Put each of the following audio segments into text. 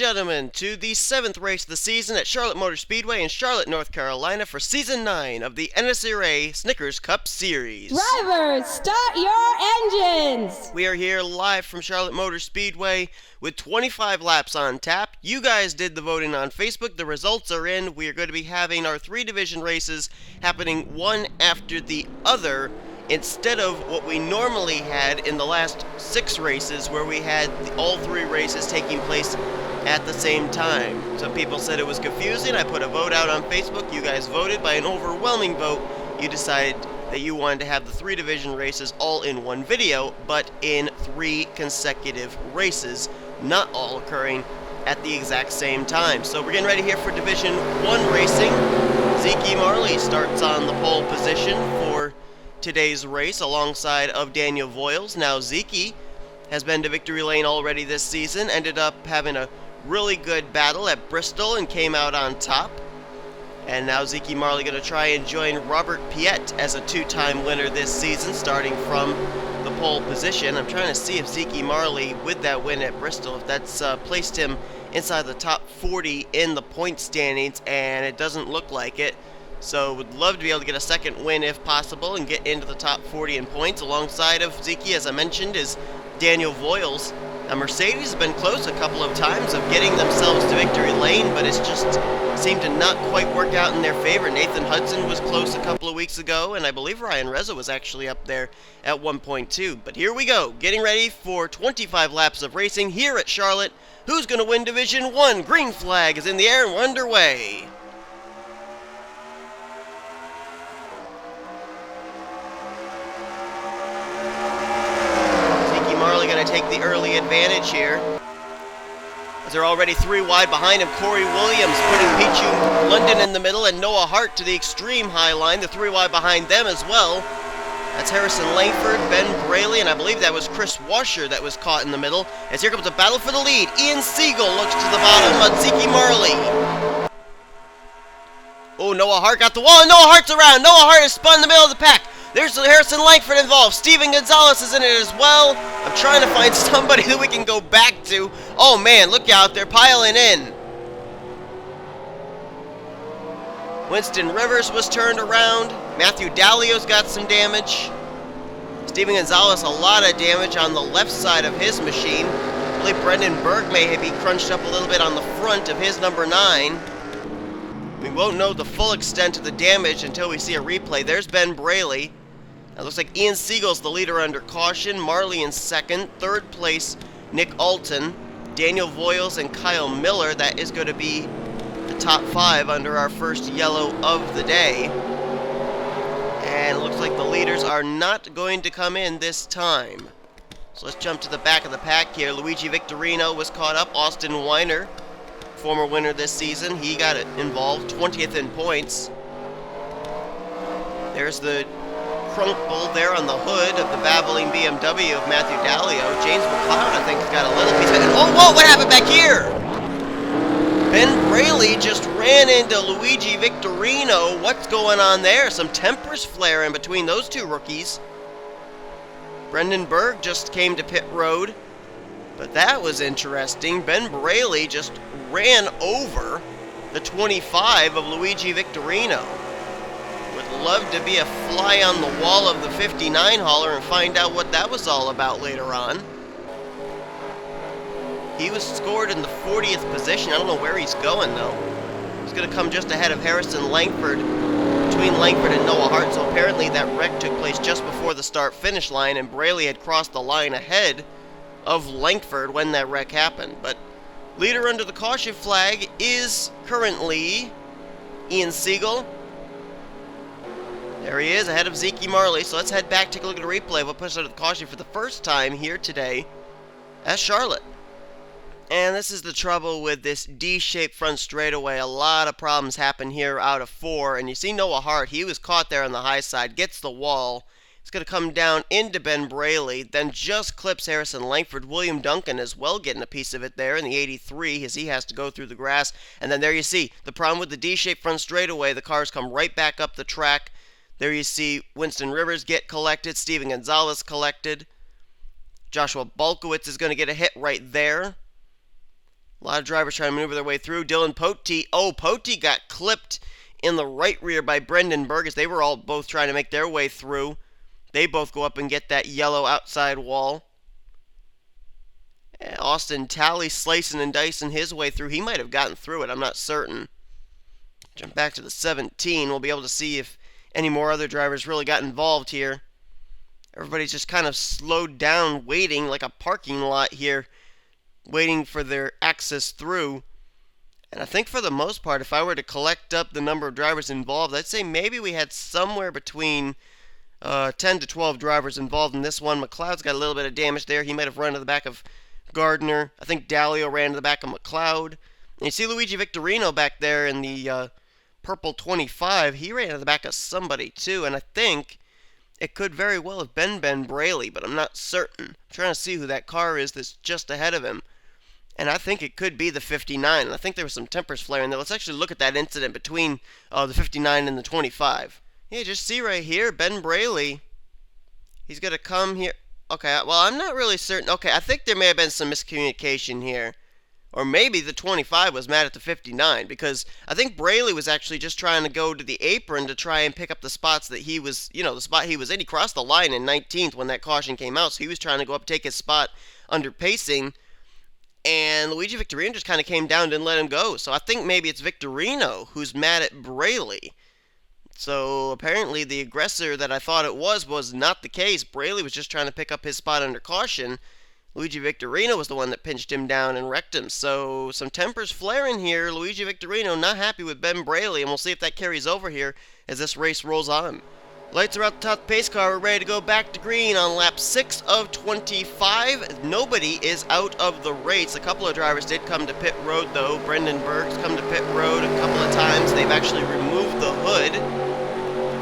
gentlemen, to the 7th race of the season at Charlotte Motor Speedway in Charlotte, North Carolina for Season 9 of the NNSCRA Snickers Cup Series. Drivers, start your engines! We are here live from Charlotte Motor Speedway with 25 laps on tap. You guys did the voting on Facebook. The results are in. We are going to be having our 3 division races happening one after the other, instead of what we normally had in the last 6 races, where we had all 3 races taking place at the same time. Some people said it was confusing. I put a vote out on Facebook. You guys voted. By an overwhelming vote, you decided that you wanted to have the 3 division races all in one video, but in 3 consecutive races, not all occurring at the exact same time. So we're getting ready here for Division 1 racing. Zeke Marley starts on the pole position for today's race alongside of Daniel Voiles. Now Zeke has been to victory lane already this season, ended up having a really good battle at Bristol and came out on top. And now Zeke Marley going to try and join Robert Piet as a 2-time winner this season, starting from the pole position. I'm trying to see if Zeke Marley, with that win at Bristol, if that's placed him inside the top 40 in the point standings, and it doesn't look like it. So would love to be able to get a second win if possible and get into the top 40 in points. Alongside of Zeke, as I mentioned, is Daniel Voiles. Now Mercedes has been close a couple of times of getting themselves to victory lane, but it's just seemed to not quite work out in their favor. Nathan Hudson was close a couple of weeks ago, and I believe Ryan Reza was actually up there at 1.2. But here we go, getting ready for 25 laps of racing here at Charlotte. Who's going to win Division 1? Green flag is in the air and we're underway. Going to take the early advantage here, as they're already 3 wide behind him. Corey Williams putting Pichu London in the middle and Noah Hart to the extreme high line. The 3 wide behind them as well. That's Harrison Langford, Ben Braley, and I believe that was Chris Washer that was caught in the middle. As here comes a battle for the lead. Ian Siegel looks to the bottom of Zeke Marley. Oh, Noah Hart got the wall, and Noah Hart's around. Noah Hart is spun in the middle of the pack. There's Harrison Langford involved. Steven Gonzalez is in it as well. I'm trying to find somebody that we can go back to. Oh man, look out, they're piling in. Winston Rivers was turned around. Matthew Dallio's got some damage. Steven Gonzalez, a lot of damage on the left side of his machine. I believe Brendan Berg may be crunched up a little bit on the front of his number 9. We won't know the full extent of the damage until we see a replay. There's Ben Braley. It looks like Ian Siegel's the leader under caution. Marley in second. Third place, Nick Alton. Daniel Voiles and Kyle Miller. That is going to be the top 5 under our first yellow of the day. And it looks like the leaders are not going to come in this time. So let's jump to the back of the pack here. Luigi Victorino was caught up. Austin Weiner, former winner this season, he got involved, 20th in points. There's the crumple there on the hood of the babbling BMW of Matthew Dallio. James McLeod, I think, has got a little piece of it. Oh, whoa, what happened back here? Ben Braley just ran into Luigi Victorino. What's going on there? Some tempers flaring between those 2 rookies. Brendan Berg just came to pit road. But that was interesting. Ben Braley just ran over the 25 of Luigi Victorino. Would love to be a fly on the wall of the 59 hauler and find out what that was all about later on. He was scored in the 40th position. I don't know where he's going, though. He's going to come just ahead of Harrison Langford, between Langford and Noah Hart. So apparently that wreck took place just before the start-finish line, and Braley had crossed the line ahead of Langford when that wreck happened. But leader under the caution flag is currently Ian Siegel. There he is, ahead of Zeke Marley. So let's head back, take a look at a replay of what pushed under the caution for the first time here today at Charlotte. And this is the trouble with this D-shaped front straightaway. A lot of problems happen here out of 4. And you see Noah Hart, he was caught there on the high side, gets the wall. It's going to come down into Ben Braley, then just clips Harrison Langford. William Duncan as well getting a piece of it there in the 83 as he has to go through the grass. And then there you see the problem with the D-shaped front straightaway. The cars come right back up the track. There you see Winston Rivers get collected. Steven Gonzalez collected. Joshua Balkowitz is going to get a hit right there. A lot of drivers trying to maneuver their way through. Dylan Pote. Oh, Pote got clipped in the right rear by Brendan Burgess. They were all both trying to make their way through. They both go up and get that yellow outside wall. And Austin Talley slicing and dicing his way through. He might have gotten through it. I'm not certain. Jump back to the 17. We'll be able to see if any more other drivers really got involved here. Everybody's just kind of slowed down, waiting like a parking lot here, waiting for their access through. And I think for the most part, if I were to collect up the number of drivers involved, I'd say maybe we had somewhere between 10 to 12 drivers involved in this one. McLeod's got a little bit of damage there. He might have run to the back of Gardner. I think Dalio ran to the back of McLeod. And you see Luigi Victorino back there in the purple 25. He ran to the back of somebody too, and I think it could very well have been Ben Braley, but I'm not certain. I'm trying to see who that car is that's just ahead of him. And I think it could be the 59. And I think there was some tempers flaring there. Let's actually look at that incident between the 59 and the 25. Yeah, just see right here, Ben Braley. He's going to come here. Okay, well, I'm not really certain. Okay, I think there may have been some miscommunication here. Or maybe the 25 was mad at the 59, because I think Braley was actually just trying to go to the apron to try and pick up the spots that he was, the spot he was in. He crossed the line in 19th when that caution came out, so he was trying to go up take his spot under pacing, and Luigi Victorino just kind of came down and didn't let him go. So I think maybe it's Victorino who's mad at Braley. So apparently the aggressor that I thought it was not the case. Braley was just trying to pick up his spot under caution. Luigi Victorino was the one that pinched him down and wrecked him. So some tempers flaring here. Luigi Victorino not happy with Ben Braley, and we'll see if that carries over here as this race rolls on. Lights are out the top of the pace car. We're ready to go back to green on lap 6 of 25. Nobody is out of the race. A couple of drivers did come to pit road, though. Brendan Berg's come to pit road a couple of times. They've actually removed the hood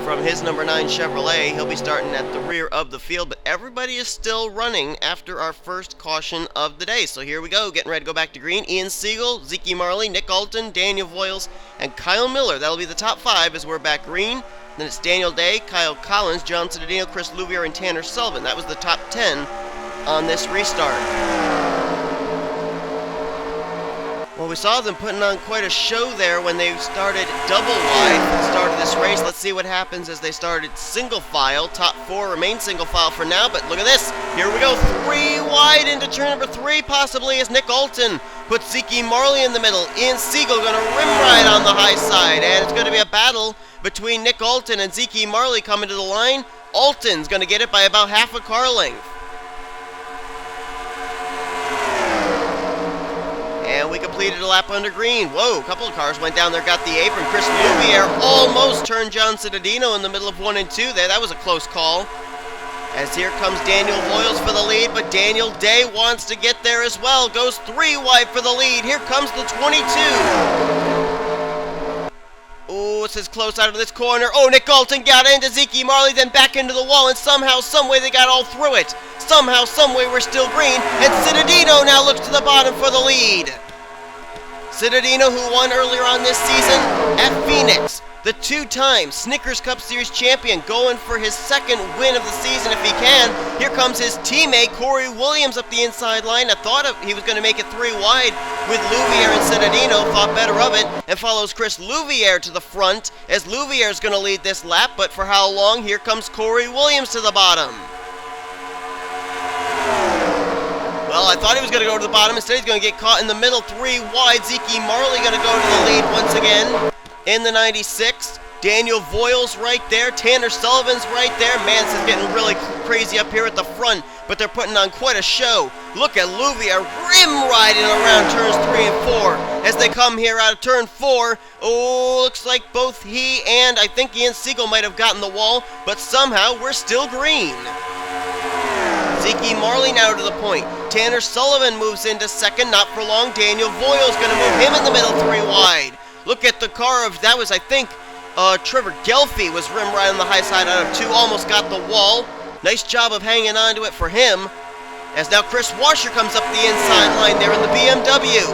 from his number 9 Chevrolet. He'll be starting at the rear of the field, but everybody is still running after our first caution of the day. So here we go, getting ready to go back to green. Ian Siegel, Zeke Marley, Nick Alton, Daniel Voiles, and Kyle Miller. That'll be the top 5 as we're back green. Then it's Daniel Day, Kyle Collins, John Citadino, Chris Louvier, and Tanner Sullivan. That was the top 10 on this restart. Well, we saw them putting on quite a show there when they started double wide at the start of this race. Let's see what happens as they started single file. Top 4 remain single file for now, but look at this. Here we go, 3 wide into turn number 3, possibly, as Nick Alton puts Zeke Marley in the middle. Ian Siegel going to rim ride on the high side, and it's going to be a battle between Nick Alton and Zeke Marley coming to the line. Alton's going to get it by about half a car length. And we completed a lap under green. Whoa, a couple of cars went down there, got the apron. Chris Louvier almost turned John Citadino in the middle of 1 and 2 there. That was a close call. As here comes Daniel Voiles for the lead, but Daniel Day wants to get there as well. Goes 3 wide for the lead. Here comes the 22. Oh, it's as close out of this corner. Oh, Nick Alton got into Zeke Marley, then back into the wall, and somehow, someway they got all through it. Somehow, someway we're still green, and Citadino now looks to the bottom for the lead. Citadino, who won earlier on this season at Phoenix, the 2-time Snickers Cup Series champion, going for his 2nd win of the season if he can. Here comes his teammate, Corey Williams, up the inside line. I thought he was going to make it 3 wide with Louvier and Citadino, thought better of it, and follows Chris Louvier to the front, as Louvier is going to lead this lap, but for how long? Here comes Corey Williams to the bottom. Well, I thought he was going to go to the bottom. Instead, he's going to get caught in the middle. 3 wide. Zeke Marley going to go to the lead once again in the 96. Daniel Voiles right there. Tanner Sullivan's right there. Man, this is getting really crazy up here at the front, but they're putting on quite a show. Look at Louvier rim riding around turns 3 and 4 as they come here out of turn 4. Oh, looks like both he and I think Ian Siegel might have gotten the wall, but somehow we're still green. Zeke Marley now to the point. Tanner Sullivan moves into 2nd, not for long. Daniel Voiles going to move him in the middle 3 wide. Look at the car of, that was I think, Trevor Gelfie was rim right on the high side out of 2, almost got the wall. Nice job of hanging on to it for him. As now Chris Washer comes up the inside line there in the BMW.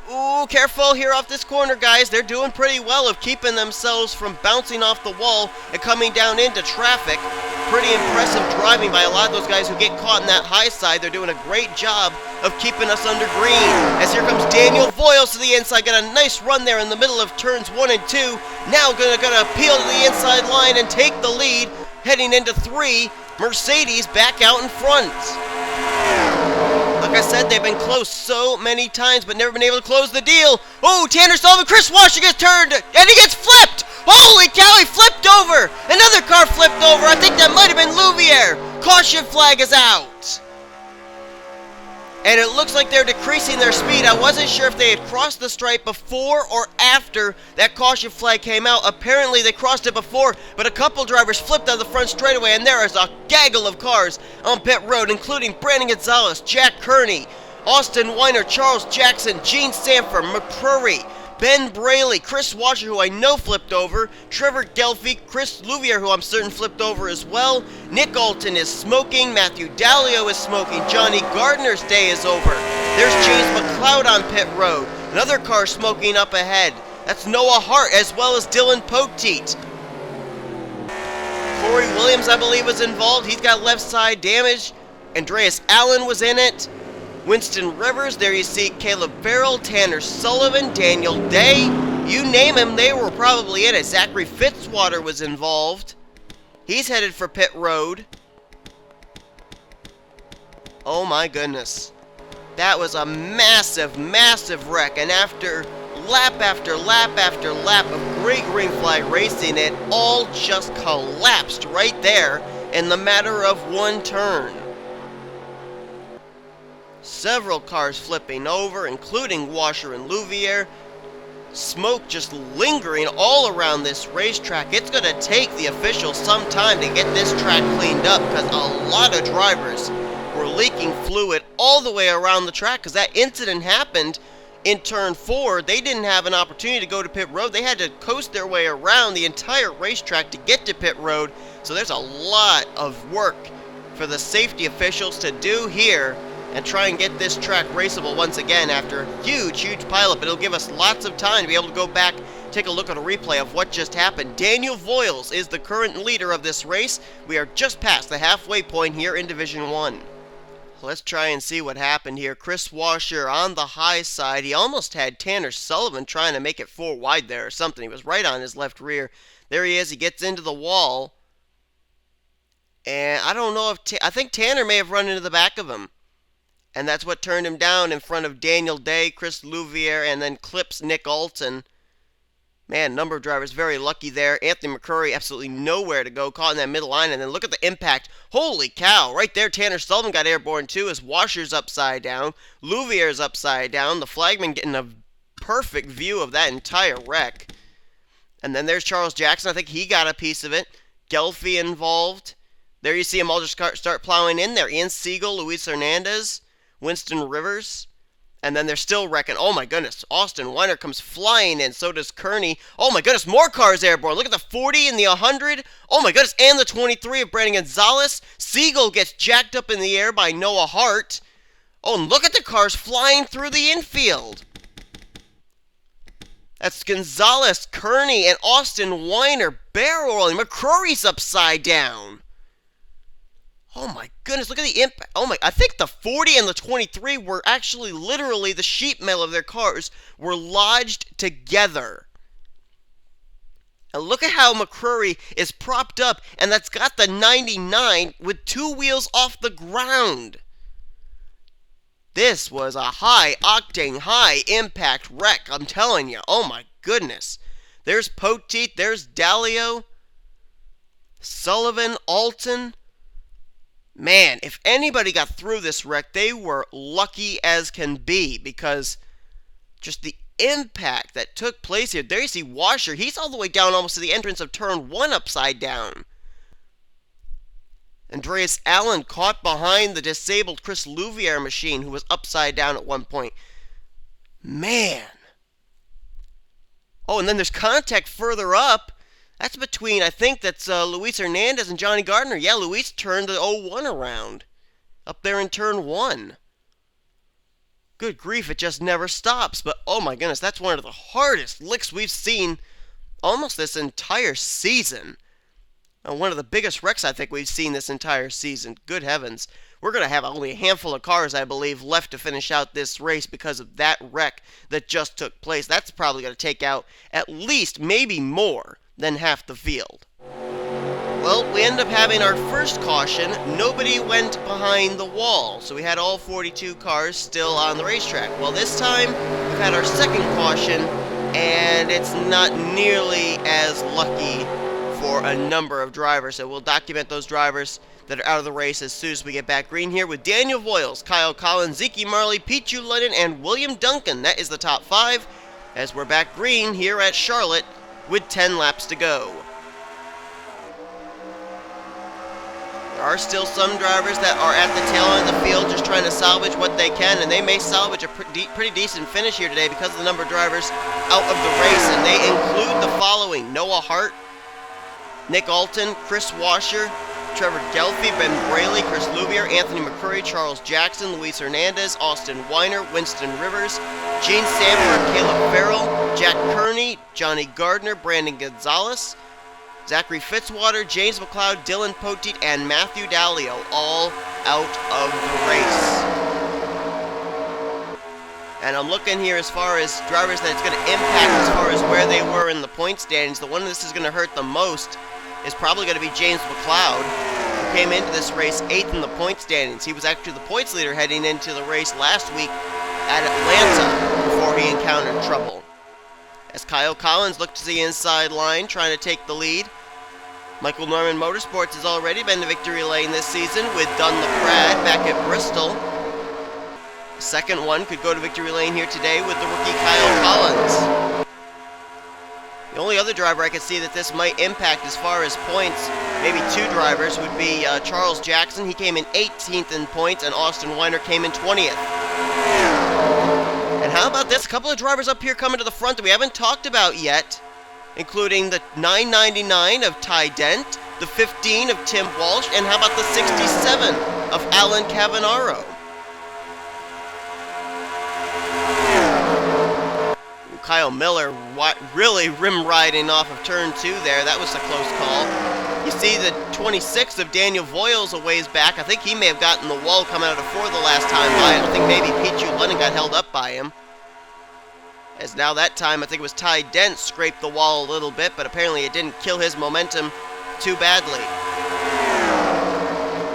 Ooh, Oh, careful here off this corner, guys. They're doing pretty well of keeping themselves from bouncing off the wall and coming down into traffic. Pretty impressive driving by a lot of those guys who get caught in that high side. They're doing a great job of keeping us under green. As here comes Daniel Voiles to the inside. Got a nice run there in the middle of turns 1 and 2. Now gonna peel to the inside line and take the lead. Heading into 3, Mercedes back out in front. Like I said, they've been close so many times, but never been able to close the deal. Oh, Tanner Sullivan, Chris Washer gets turned, and he gets flipped. Holy cow, he flipped over. Another car flipped over. I think that might have been Louvier. Caution flag is out. And it looks like they're decreasing their speed. I wasn't sure if they had crossed the stripe before or after that caution flag came out. Apparently they crossed it before, but a couple drivers flipped out the front straightaway, and there is a gaggle of cars on pit road, including Brandon Gonzalez, Jack Kearney, Austin Weiner, Charles Jackson, Gene Sanford, McCrory, Ben Braley, Chris Washer, who I know flipped over, Trevor Gelfie, Chris Louvier, who I'm certain flipped over as well, Nick Alton is smoking, Matthew Dallio is smoking, Johnny Gardner's day is over. There's James McLeod on pit road, another car smoking up ahead. That's Noah Hart as well as Dylan Poteet. Corey Williams, I believe, was involved. He's got left side damage. Andreas Allen was in it. Winston Rivers, there you see Caleb Farrell, Tanner Sullivan, Daniel Day, you name him, they were probably in it. Zachary Fitzwater was involved. He's headed for pit road. Oh my goodness. That was a massive, massive wreck, and after lap after lap after lap of great green flag racing, it all just collapsed right there in the matter of one turn. Several cars flipping over, including Washer and Louvier. Smoke just lingering all around this racetrack. It's going to take the officials some time to get this track cleaned up, because a lot of drivers were leaking fluid all the way around the track, because that incident happened in turn 4. They didn't have an opportunity to go to pit road. They had to coast their way around the entire racetrack to get to pit road. So there's a lot of work for the safety officials to do here and try and get this track raceable once again after a huge, huge pileup. It'll give us lots of time to be able to go back, take a look at a replay of what just happened. Daniel Voiles is the current leader of this race. We are just past the halfway point here in Division 1. Let's try and see what happened here. Chris Washer on the high side. He almost had Tanner Sullivan trying to make it 4 wide there or something. He was right on his left rear. There he is. He gets into the wall. And I don't know if... I think Tanner may have run into the back of him. And that's what turned him down in front of Daniel Day, Chris Louvier, and then clips Nick Alton. Man, number of drivers very lucky there. Anthony McCrory absolutely nowhere to go, caught in that middle line. And then look at the impact. Holy cow, right there Tanner Sullivan got airborne too, as Washer's upside down. Louvier's upside down. The flagman getting a perfect view of that entire wreck. And then there's Charles Jackson. I think he got a piece of it. Gelfie involved. There you see them all just start plowing in there. Ian Siegel, Luis Hernandez, Winston Rivers, and then they're still wrecking. Oh my goodness, Austin Weiner comes flying in, so does Kearney. Oh my goodness, more cars airborne. Look at the 40 and the 100. Oh my goodness, and the 23 of Brandon Gonzalez. Siegel gets jacked up in the air by Noah Hart. Oh, and look at the cars flying through the infield. That's Gonzalez, Kearney, and Austin Weiner barrel rolling. McCrory's upside down. Oh my goodness, look at the impact. Oh my, I think the 40 and the 23 were actually literally the sheet metal of their cars were lodged together. And look at how McCrory is propped up, and that's got the 99 with 2 wheels off the ground. This was a high-octane, high-impact wreck, I'm telling you. Oh my goodness. There's Poteet, there's Dallio, Sullivan, Alton. Man, if anybody got through this wreck, they were lucky as can be, because just the impact that took place here. There you see Washer. He's all the way down almost to the entrance of turn 1 upside down. Andreas Allen caught behind the disabled Chris Louvier machine, who was upside down at one point. Man. Oh, and then there's contact further up. That's between, I think that's Luis Hernandez and Johnny Gardner. Yeah, Luis turned the 01 around. Up there in turn 1. Good grief, it just never stops. But oh my goodness, that's one of the hardest licks we've seen almost this entire season. One of the biggest wrecks I think we've seen this entire season. Good heavens. We're going to have only a handful of cars, I believe, left to finish out this race because of that wreck that just took place. That's probably going to take out at least, maybe more, than half the field. Well, we end up having our first caution. Nobody went behind the wall, so we had all 42 cars still on the racetrack. Well, this time, we've had our second caution, and it's not nearly as lucky for a number of drivers. So we'll document those drivers that are out of the race as soon as we get back green here with Daniel Voiles, Kyle Collins, Zeke Marley, Pete Lennon, and William Duncan. That is the top 5 as we're back green here at Charlotte with 10 laps to go. There are still some drivers that are at the tail end of the field just trying to salvage what they can, and they may salvage a pretty decent finish here today because of the number of drivers out of the race, and they include the following: Noah Hart, Nick Alton, Chris Washer, Trevor Gelfie, Ben Braley, Chris Louvier, Anthony McCurry, Charles Jackson, Luis Hernandez, Austin Weiner, Winston Rivers, Gene Sanford, Caleb Farrell, Jack Kearney, Johnny Gardner, Brandon Gonzalez, Zachary Fitzwater, James McLeod, Dylan Poteet, and Matthew Dalio, all out of the race. And I'm looking here as far as drivers that it's going to impact as far as where they were in the point standings. The one this is going to hurt the most is probably going to be James McLeod, who came into this race 8th in the point standings. He was actually the points leader heading into the race last week at Atlanta before he encountered trouble. As Kyle Collins looked to the inside line, trying to take the lead. Michael Norman Motorsports has already been to victory lane this season with Dunlop Brad back at Bristol. The second one could go to victory lane here today with the rookie Kyle Collins. The only other driver I could see that this might impact as far as points, maybe 2 drivers, would be Charles Jackson. He came in 18th in points, and Austin Weiner came in 20th. And how about this? A couple of drivers up here coming to the front that we haven't talked about yet, including the 999 of Ty Dent, the 15 of Tim Walsh, and how about the 67 of Alan Cavanaro? Kyle Miller really rim riding off of turn 2 there. That was a close call. You see the 26 of Daniel Voiles a ways back. I think he may have gotten the wall coming out of 4 the last time by. I don't think maybe Pete Lennon got held up by him. As now that time, I think it was Ty Dent scraped the wall a little bit, but apparently it didn't kill his momentum too badly.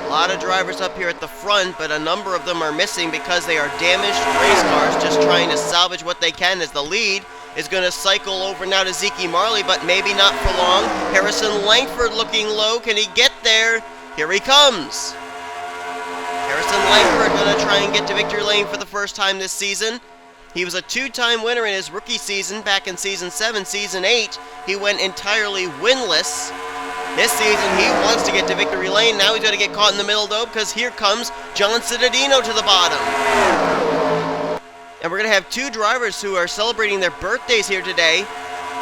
A lot of drivers up here at the front, but a number of them are missing because they are damaged race cars just trying to salvage what they can, as the lead is going to cycle over now to Zeke Marley, but maybe not for long. Harrison Langford looking low. Can he get there? Here he comes. Harrison Langford going to try and get to victory lane for the first time this season. He was a 2-time winner in his rookie season back in Season 7. Season 8, he went entirely winless. This season, he wants to get to victory lane. Now he's going to get caught in the middle, though, because here comes John Cittadino to the bottom. And we're going to have 2 drivers who are celebrating their birthdays here today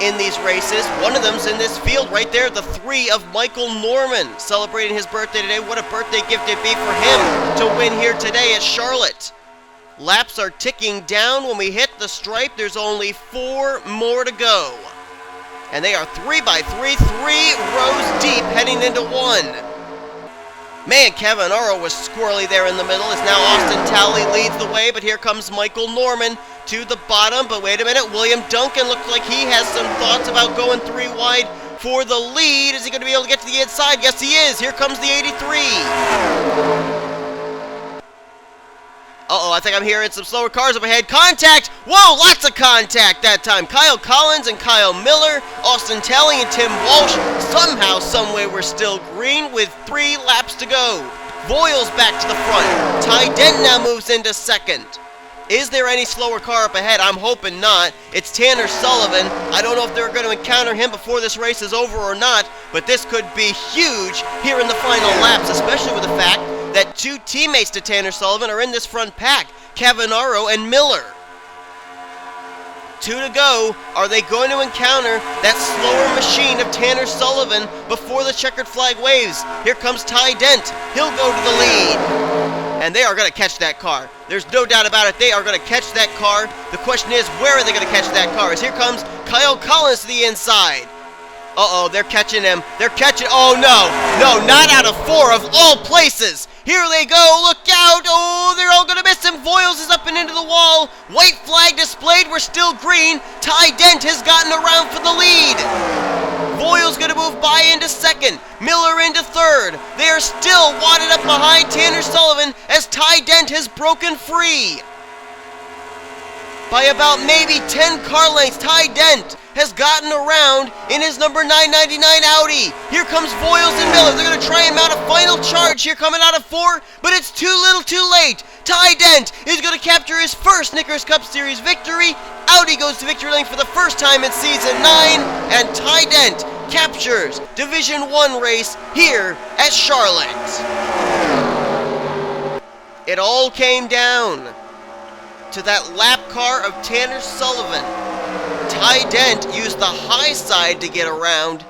in these races. One of them's in this field right there, the 3 of Michael Norman, celebrating his birthday today. What a birthday gift it'd be for him to win here today at Charlotte. Laps are ticking down. When we hit the stripe, there's only 4 more to go. And they are 3 by 3, 3 rows deep, heading into 1. Man, Cavanaro was squirrely there in the middle, as now Austin Talley leads the way, but here comes Michael Norman to the bottom. But wait a minute, William Duncan looks like he has some thoughts about going 3 wide for the lead. Is he going to be able to get to the inside? Yes, he is. Here comes the 83. Uh-oh, I think I'm hearing some slower cars up ahead. Contact! Whoa, lots of contact that time. Kyle Collins and Kyle Miller, Austin Talley and Tim Walsh. Somehow, someway, we're still green with 3 laps to go. Voiles back to the front. Ty Dent now moves into second. Is there any slower car up ahead? I'm hoping not. It's Tanner Sullivan. I don't know if they're going to encounter him before this race is over or not, but this could be huge here in the final laps, especially with the fact that 2 teammates to Tanner Sullivan are in this front pack, Cavanaro and Miller. 2 to go. Are they going to encounter that slower machine of Tanner Sullivan before the checkered flag waves? Here comes Ty Dent. He'll go to the lead. and they are going to catch that car. There's no doubt about it. They are going to catch that car. The question is, where are they going to catch that car? As here comes Kyle Collins to the inside. Uh-oh, they're catching him. They're catching... Oh, no. No, not out of 4 of all places. Here they go. Look out. Oh, they're all going to miss him. Voiles is up and into the wall. White flag displayed. We're still green. Ty Dent has gotten around for the lead. Voiles going to move by into second. Miller into third. They are still wadded up behind Tanner Sullivan as Ty Dent has broken free. By about maybe 10 car lengths, Ty Dent has gotten around in his number 999 Audi. Here comes Voiles and Miller. They're going to try and mount a final charge here coming out of 4, but it's too little too late. Ty Dent is going to capture his first Snickers Cup Series victory. Audi goes to victory lane for the first time in Season 9, and Ty Dent captures Division 1 race here at Charlotte. It all came down to that lap car of Tanner Sullivan. Ty Dent used the high side to get around,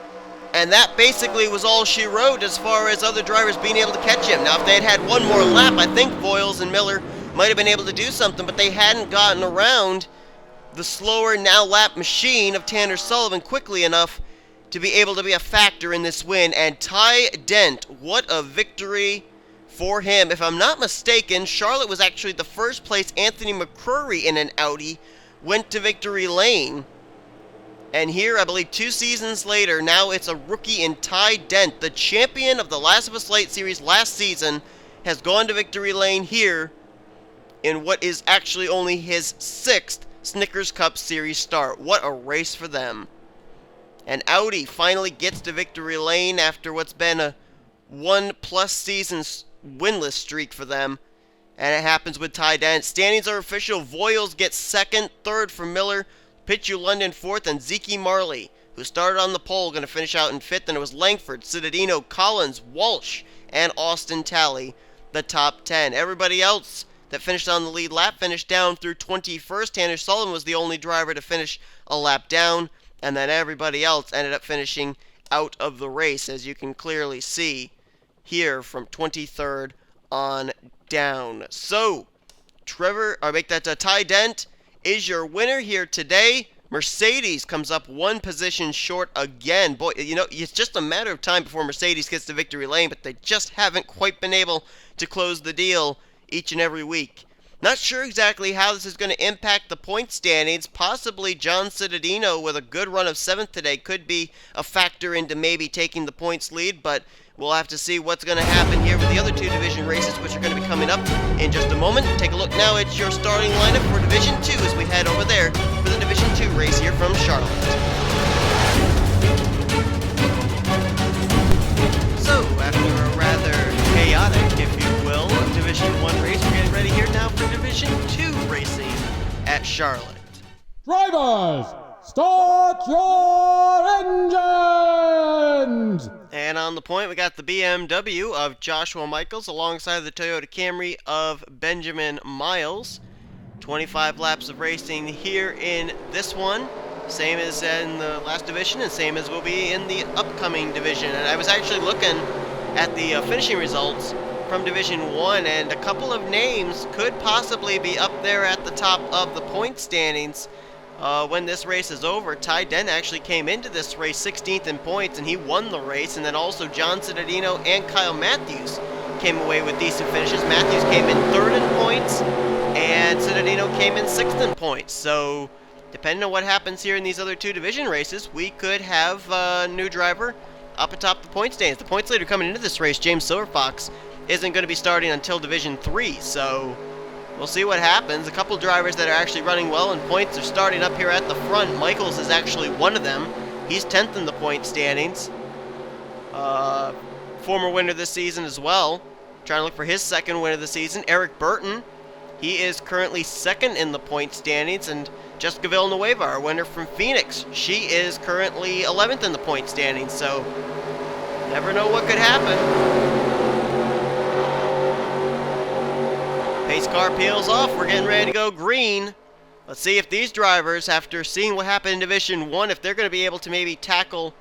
and that basically was all she wrote as far as other drivers being able to catch him. Now, if they had had one more lap, I think Voiles and Miller might have been able to do something, but they hadn't gotten around the slower now lap machine of Tanner Sullivan quickly enough to be able to be a factor in this win. And Ty Dent, what a victory for him. If I'm not mistaken, Charlotte was actually the first place Anthony McCrory in an Audi went to victory lane. And here, I believe 2 seasons later, now it's a rookie in Ty Dent, the champion of the Last of Us Light Series last season, has gone to victory lane here in what is actually only his 6th Snickers Cup Series start. What a race for them. And Audi finally gets to victory lane after what's been a 1+ season winless streak for them. And it happens with Ty Dent. Standings are official. Voiles gets 2nd, 3rd for Miller, Pichu London 4th, and Zeke Marley, who started on the pole, going to finish out in 5th. And it was Langford, Cittadino, Collins, Walsh, and Austin Talley, the top 10. Everybody else that finished on the lead lap finished down through 21st. Tanner Sullivan was the only driver to finish a lap down, and then everybody else ended up finishing out of the race, as you can clearly see here from 23rd on down. So, Ty Dent is your winner here today. Mercedes comes up 1 position short again. Boy, you know, it's just a matter of time before Mercedes gets to victory lane, but they just haven't quite been able to close the deal each and every week. Not sure exactly how this is going to impact the point standings. Possibly John Cittadino with a good run of 7th today could be a factor into maybe taking the points lead, but we'll have to see what's going to happen here with the other 2 division races, which are going to be coming up in just a moment. Take a look now at your starting lineup for Division 2 as we head over there for the Division 2 race here from Charlotte. So, after a rather chaotic, if you will, Division 1 race, we're getting ready here now for Division 2 racing at Charlotte. Drivers, start your engines! And on the point, we got the BMW of Joshua Michaels alongside the Toyota Camry of Benjamin Miles. 25 laps of racing here in this one. Same as in the last division and same as will be in the upcoming division. And I was actually looking at the finishing results from Division 1, and a couple of names could possibly be up there at the top of the point standings when this race is over. Ty Dent actually came into this race 16th in points, and he won the race. And then also John Cittadino and Kyle Matthews came away with decent finishes. Matthews came in 3rd in points, and Cittadino came in 6th in points. So, depending on what happens here in these other 2 division races, we could have a new driver up atop the point standings. The points leader coming into this race, James Silverfox, isn't going to be starting until Division 3, so we'll see what happens. A couple drivers that are actually running well in points are starting up here at the front. Michaels is actually one of them. He's 10th in the point standings. Former winner this season as well. Trying to look for his 2nd win of the season. Eric Burton, he is currently 2nd in the point standings. And Jessica Villanueva, our winner from Phoenix, she is currently 11th in the point standings. So, never know what could happen. Pace car peels off. We're getting ready to go green. Let's see if these drivers, after seeing what happened in Division 1, if they're going to be able to maybe tackle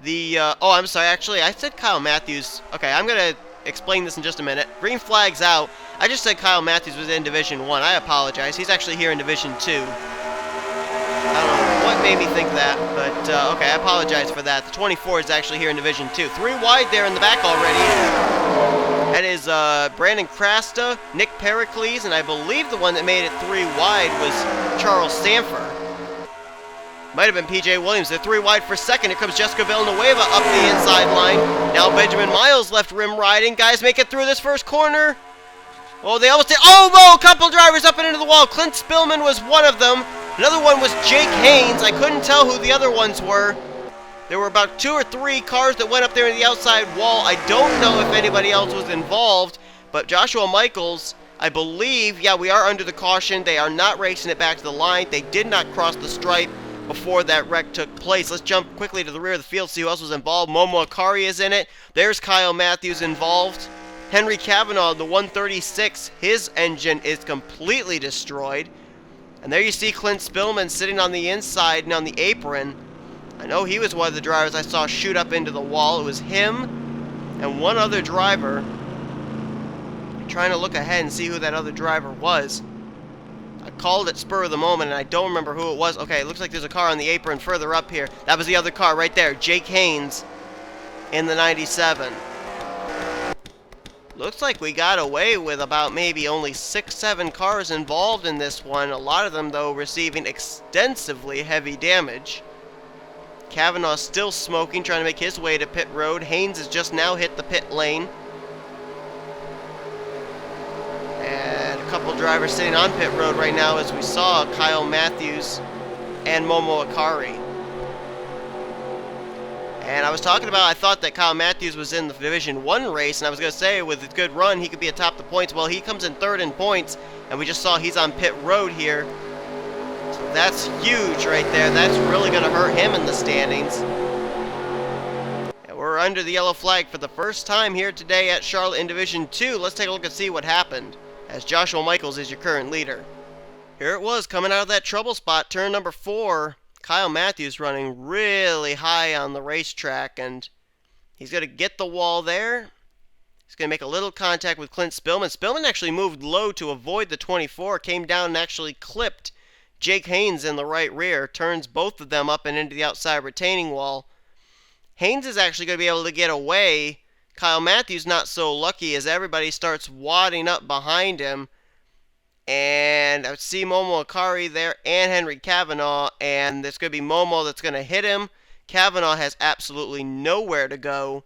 the... oh, I'm sorry. Actually, I said Kyle Matthews. Okay, I'm going to explain this in just a minute. Green flag's out. I just said Kyle Matthews was in Division 1. I apologize. He's actually here in Division 2. I don't know what made me think that, but okay, I apologize for that. The 24 is actually here in Division 2. 3 wide there in the back already. That is Brandon Crasta, Nick Pericles, and I believe the one that made it 3 wide was Charles Stanford. Might have been PJ Williams. They're 3 wide for second. Here comes Jessica Villanueva up the inside line. Now Benjamin Miles left rim riding. Guys make it through this first corner. Oh, they almost did. Oh, no! A couple drivers up and into the wall. Clint Spillman was one of them. Another one was Jake Haynes. I couldn't tell who the other ones were. There were about 2 or 3 cars that went up there in the outside wall. I don't know if anybody else was involved, but Joshua Michaels, I believe, yeah, we are under the caution. They are not racing it back to the line. They did not cross the stripe before that wreck took place. Let's jump quickly to the rear of the field, see who else was involved. Momo Akari is in it. There's Kyle Matthews involved. Henry Cavanaugh, the 136, his engine is completely destroyed. And there you see Clint Spillman sitting on the inside and on the apron. I know he was one of the drivers I saw shoot up into the wall. It was him and one other driver. I'm trying to look ahead and see who that other driver was. I called it spur of the moment, and I don't remember who it was. Okay, it looks like there's a car on the apron further up here. That was the other car right there, Jake Haynes in the 97. Looks like we got away with about maybe only 6-7 cars involved in this one. A lot of them, though, receiving extensively heavy damage. Cavanaugh still smoking, trying to make his way to pit road. Haynes has just now hit the pit lane. And a couple drivers sitting on pit road right now, as we saw Kyle Matthews and Momo Akari. And I was talking about, I thought that Kyle Matthews was in the Division 1 race, and I was going to say with a good run, he could be atop the points. Well, he comes in 3rd in points, and we just saw he's on pit road here. So that's huge right there. That's really going to hurt him in the standings. And we're under the yellow flag for the first time here today at Charlotte in Division 2. Let's take a look and see what happened, as Joshua Michaels is your current leader. Here it was, coming out of that trouble spot, turn number 4. Kyle Matthews running really high on the racetrack, and he's going to get the wall there. He's going to make a little contact with Clint Spillman. Spillman actually moved low to avoid the 24, came down and actually clipped Jake Haynes in the right rear, turns both of them up and into the outside retaining wall. Haynes is actually going to be able to get away. Kyle Matthews not so lucky, as everybody starts wadding up behind him. And I see Momo Akari there and Henry Cavanaugh, and there's going to be Momo that's going to hit him. Cavanaugh has absolutely nowhere to go.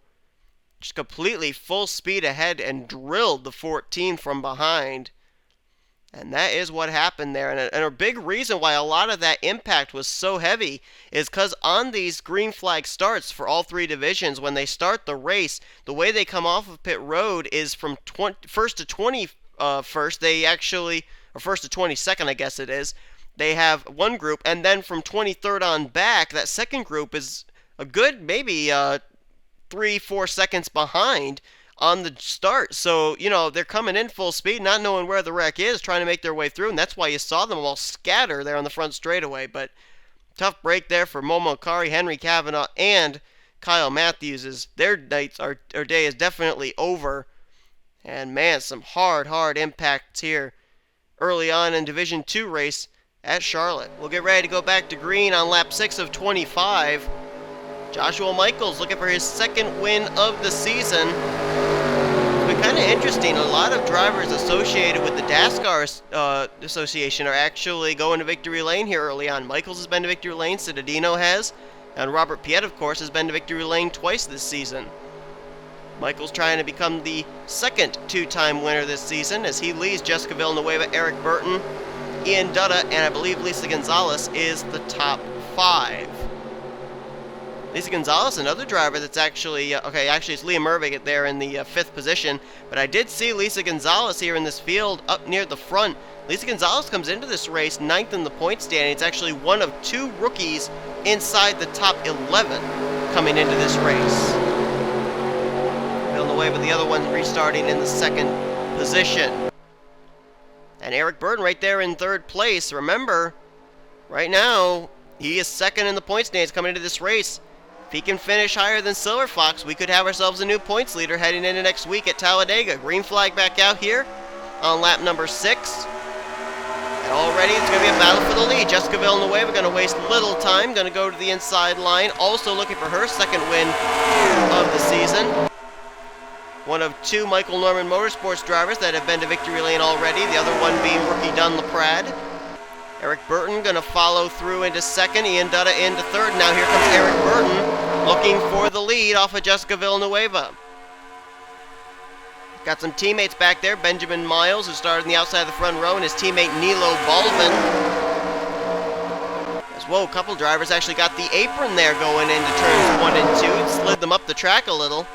Just completely full speed ahead and drilled the 14 from behind. And that is what happened there. And a big reason why a lot of that impact was so heavy is because on these green flag starts for all 3 divisions, when they start the race, the way they come off of pit road is from 1st to 21st. They actually, or 1st to 22nd, I guess it is. They have one group, and then from 23rd on back, that second group is a good maybe 3-4 seconds behind on the start. So, you know, they're coming in full speed, not knowing where the wreck is, trying to make their way through, and that's why you saw them all scatter there on the front straightaway. But tough break there for Momo Akari, Henry Cavanaugh, and Kyle Matthews. Their day is definitely over. And man, some hard impacts here early on in Division 2 race at Charlotte. We'll get ready to go back to green on lap 6 of 25. Joshua Michaels looking for his 2nd win of the season. It's been kind of interesting. A lot of drivers associated with the NASCAR Association are actually going to victory lane here early on. Michaels has been to victory lane, Cittadino has, and Robert Piet, of course, has been to victory lane twice this season. Michaels trying to become the 2nd 2-time winner this season, as he leads Jessica Villanueva, Eric Burton, Ian Dutta, and I believe Lisa Gonzalez is the top 5. Lisa Gonzalez, another driver that's actually, actually it's Leah Mervig there in the 5th position, but I did see Lisa Gonzalez here in this field up near the front. Lisa Gonzalez comes into this race 9th in the point standing. It's actually one of 2 rookies inside the top 11 coming into this race. Away, but the other one restarting in the 2nd position. And Eric Burton right there in 3rd place. Remember, right now, he is 2nd in the point standings coming into this race. If he can finish higher than Silver Fox, we could have ourselves a new points leader heading into next week at Talladega. Green flag back out here on lap number 6. And already it's going to be a battle for the lead. Jessica Villanueva going to waste little time, going to go to the inside line, also looking for her second win of the season. One of 2 Michael Norman Motorsports drivers that have been to victory lane already, the other one being rookie Dunn LaPrade. Eric Burton going to follow through into second, Ian Dutta into third. Now here comes Eric Burton looking for the lead off of Jessica Villanueva. Got some teammates back there. Benjamin Miles, who started on the outside of the front row, and his teammate Nilo Balvin. Whoa, a couple drivers actually got the apron there going into turns 1 and 2. It slid them up the track a little.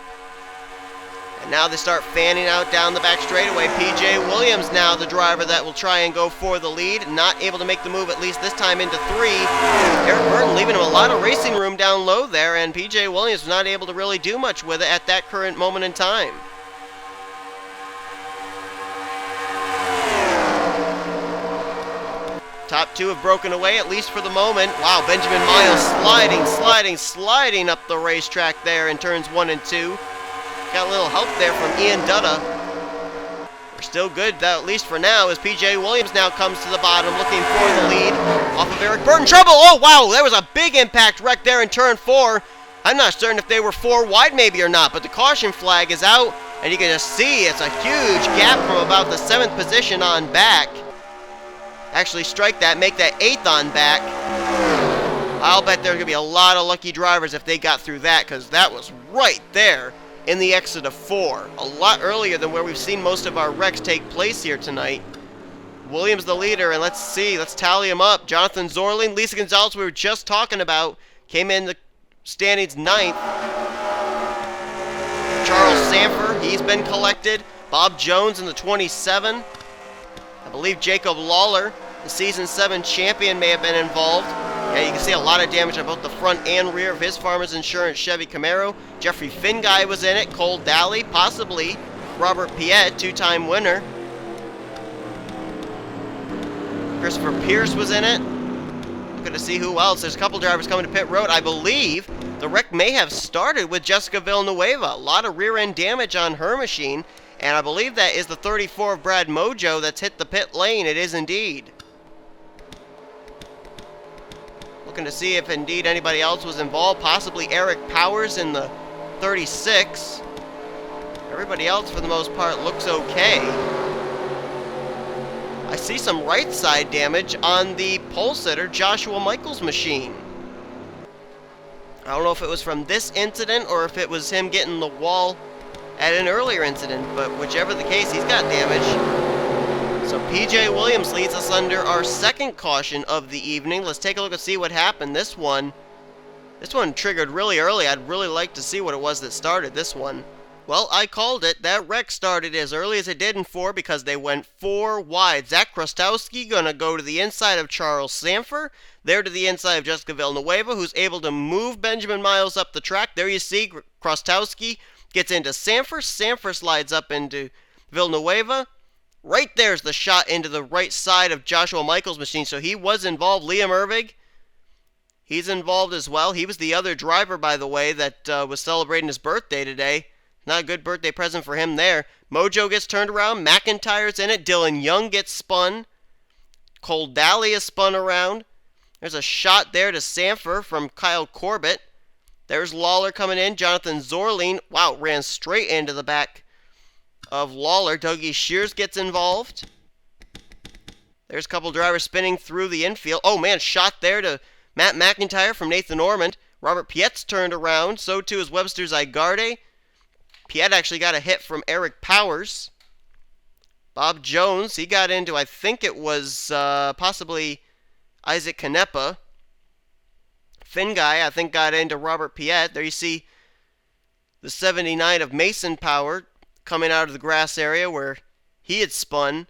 And now they start fanning out down the back straightaway. P.J. Williams now the driver that will try and go for the lead. Not able to make the move, at least this time, into 3. Eric Burton leaving him a lot of racing room down low there, and P.J. Williams was not able to really do much with it at that current moment in time. Top 2 have broken away, at least for the moment. Wow, Benjamin Miles sliding up the racetrack there in turns 1 and 2. Got a little help there from Ian Dutta. We're still good, at least for now, as P.J. Williams now comes to the bottom looking for the lead off of Eric Burton. Trouble! Oh, wow, there was a big impact wreck there in turn 4. I'm not certain if they were 4 wide maybe or not, but the caution flag is out, and you can just see it's a huge gap from about the 7th position on back. Actually strike that, make that 8th on back. I'll bet there's going to be a lot of lucky drivers if they got through that, because that was right there in the exit of 4. A lot earlier than where we've seen most of our wrecks take place here tonight. Williams the leader, and let's tally him up. Jonathan Zorling, Lisa Gonzalez, we were just talking about, came in the standings 9th. Charles Sanford, he's been collected. Bob Jones in the 27. I believe Jacob Lawler, the Season 7 champion, may have been involved. Yeah, you can see a lot of damage on both the front and rear of his Farmers Insurance Chevy Camaro. Jeffrey Finguy was in it, Cole Daly, possibly Robert Piet, 2-time winner. Christopher Pierce was in it. Looking to see who else. There's a couple drivers coming to pit road. I believe the wreck may have started with Jessica Villanueva. A lot of rear-end damage on her machine. And I believe that is the 34 of Brad Mojo that's hit the pit lane. It is indeed. Looking to see if indeed anybody else was involved. Possibly Eric Powers in the 36. Everybody else, for the most part, looks okay. I see some right side damage on the pole sitter Joshua Michaels' machine. I don't know if it was from this incident or if it was him getting the wall at an earlier incident, but whichever the case, he's got damage. So P.J. Williams leads us under our second caution of the evening. Let's take a look and see what happened. This one triggered really early. I'd really like to see what it was that started this one. Well, I called it. That wreck started as early as it did in 4 because they went 4 wide. Zach Krostowski gonna go to the inside of Charles Sanford. There to the inside of Jessica Villanueva, who's able to move Benjamin Miles up the track. There you see Krostowski gets into Sanford. Sanford slides up into Villanueva. Right there's the shot into the right side of Joshua Michaels' machine. So he was involved. Liam Ervig, he's involved as well. He was the other driver, by the way, that was celebrating his birthday today. Not a good birthday present for him there. Mojo gets turned around. McIntyre's in it. Dylan Young gets spun. Cole Daly is spun around. There's a shot there to Sanford from Kyle Corbett. There's Lawler coming in. Jonathan Zorling, wow, ran straight into the back of Lawler. Dougie Shears gets involved. There's a couple drivers spinning through the infield. Oh, man, shot there to Matt McIntyre from Nathan Ormond. Robert Piet's turned around. So, too, is Webster Zygarde. Piet actually got a hit from Eric Powers. Bob Jones, he got into, I think it was possibly Isaac Canepa. Finguy, I think, got into Robert Piet. There you see the 79 of Mason Power coming out of the grass area where he had spun.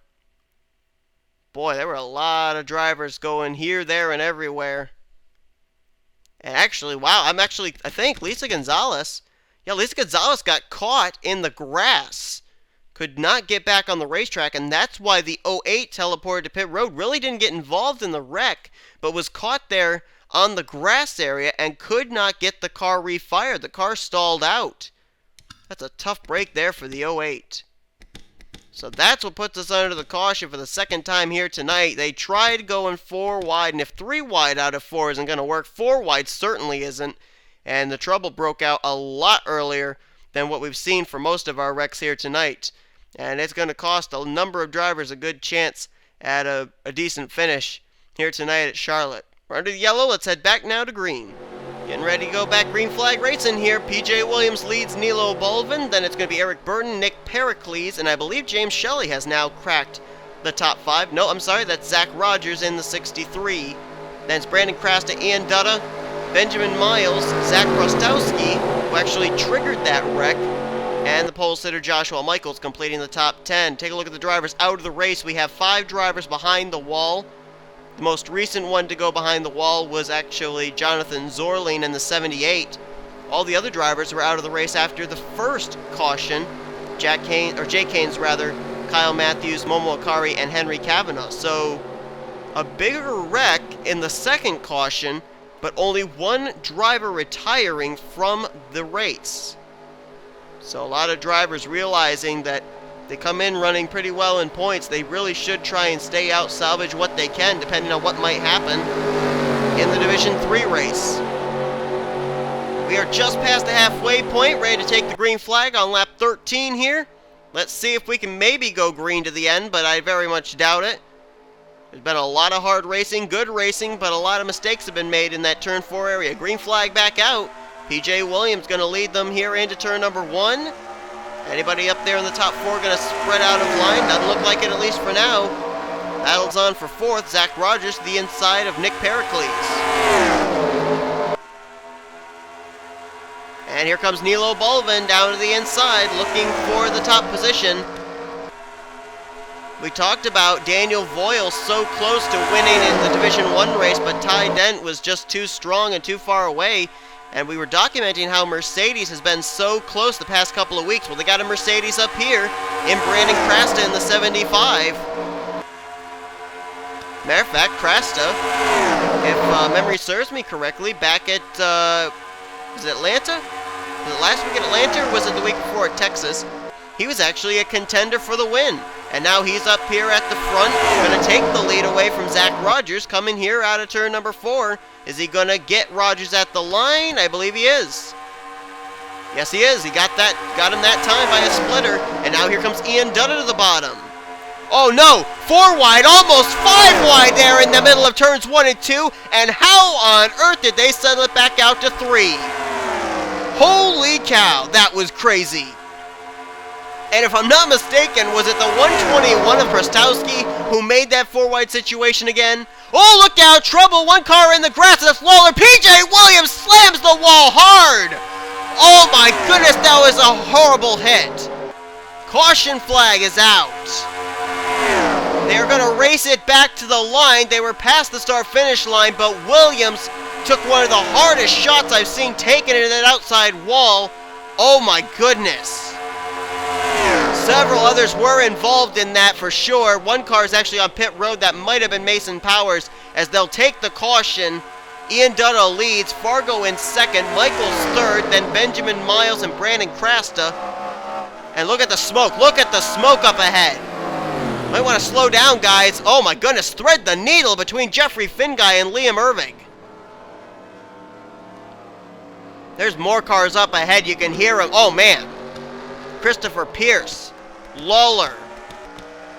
Boy, there were a lot of drivers going here, there, and everywhere. And actually, wow, I think Lisa Gonzalez. Yeah, Lisa Gonzalez got caught in the grass. Could not get back on the racetrack, and that's why the 08 teleported to pit road. Really didn't get involved in the wreck, but was caught there on the grass area and could not get the car refired. The car stalled out. That's a tough break there for the 08. So that's what puts us under the caution for the second time here tonight. They tried going 4 wide, and if 3 wide out of 4 isn't going to work, 4 wide certainly isn't. And the trouble broke out a lot earlier than what we've seen for most of our wrecks here tonight. And it's going to cost a number of drivers a good chance at a decent finish here tonight at Charlotte. We're under the yellow. Let's head back now to green. Getting ready to go back green flag racing here. PJ Williams leads Nilo Bulvin. Then it's going to be Eric Burton, Nick Pericles, and I believe James Shelley has now cracked the top 5. No, I'm sorry, that's Zach Rogers in the 63. Then it's Brandon Krasta, Ian Dutta, Benjamin Miles, Zach Rostowski, who actually triggered that wreck, and the pole sitter Joshua Michaels completing the top 10. Take a look at the drivers out of the race. We have 5 drivers behind the wall. The most recent one to go behind the wall was actually Jonathan Zorling in the 78. All the other drivers were out of the race after the first caution. Jay Keynes, Kyle Matthews, Momo Akari, and Henry Kavanaugh. So a bigger wreck in the second caution, but only 1 driver retiring from the race. So a lot of drivers realizing that they come in running pretty well in points. They really should try and stay out, salvage what they can, depending on what might happen in the Division 3 race. We are just past the halfway point, ready to take the green flag on lap 13 here. Let's see if we can maybe go green to the end, but I very much doubt it. There's been a lot of hard racing, good racing, but a lot of mistakes have been made in that turn 4 area. Green flag back out. PJ Williams going to lead them here into turn number 1. Anybody up there in the top 4 going to spread out of line? Doesn't look like it, at least for now. Battles on for 4th. Zach Rogers to the inside of Nick Pericles. And here comes Nilo Bulvin down to the inside, looking for the top position. We talked about Daniel Voyle so close to winning in the Division 1 race, but Ty Dent was just too strong and too far away. And we were documenting how Mercedes has been so close the past couple of weeks. Well, they got a Mercedes up here in Brandon Krasta in the 75. Matter of fact, Krasta, if memory serves me correctly, back at, was it Atlanta? Was it last week at Atlanta, or was it the week before at Texas? He was actually a contender for the win. And now he's up here at the front, going to take the lead away from Zach Rogers, coming here out of turn number 4. Is he going to get Rogers at the line? I believe he is. Yes, he is. He got him that time by a splitter. And now here comes Ian Dutta to the bottom. Oh no, 4 wide, almost 5 wide there in the middle of turns 1 and 2. And how on earth did they settle it back out to 3? Holy cow, that was crazy. And if I'm not mistaken, was it the 121 of Prostowski who made that 4 wide situation again? Oh, look out! Trouble! 1 car in the grass and a Lawler. PJ Williams slams the wall hard! Oh my goodness, that was a horrible hit. Caution flag is out. They're going to race it back to the line. They were past the start-finish line, but Williams took one of the hardest shots I've seen taken into that outside wall. Oh my goodness. Several others were involved in that for sure. 1 car is actually on pit road. That might have been Mason Powers as they'll take the caution. Ian Dutta leads, Fargo in 2nd, Michaels 3rd, then Benjamin Miles and Brandon Krasta. And look at the smoke. Look at the smoke up ahead. Might want to slow down, guys. Oh my goodness, thread the needle between Jeffrey Finguy and Liam Irving. There's more cars up ahead. You can hear them. Oh man. Christopher Pierce, Lawler.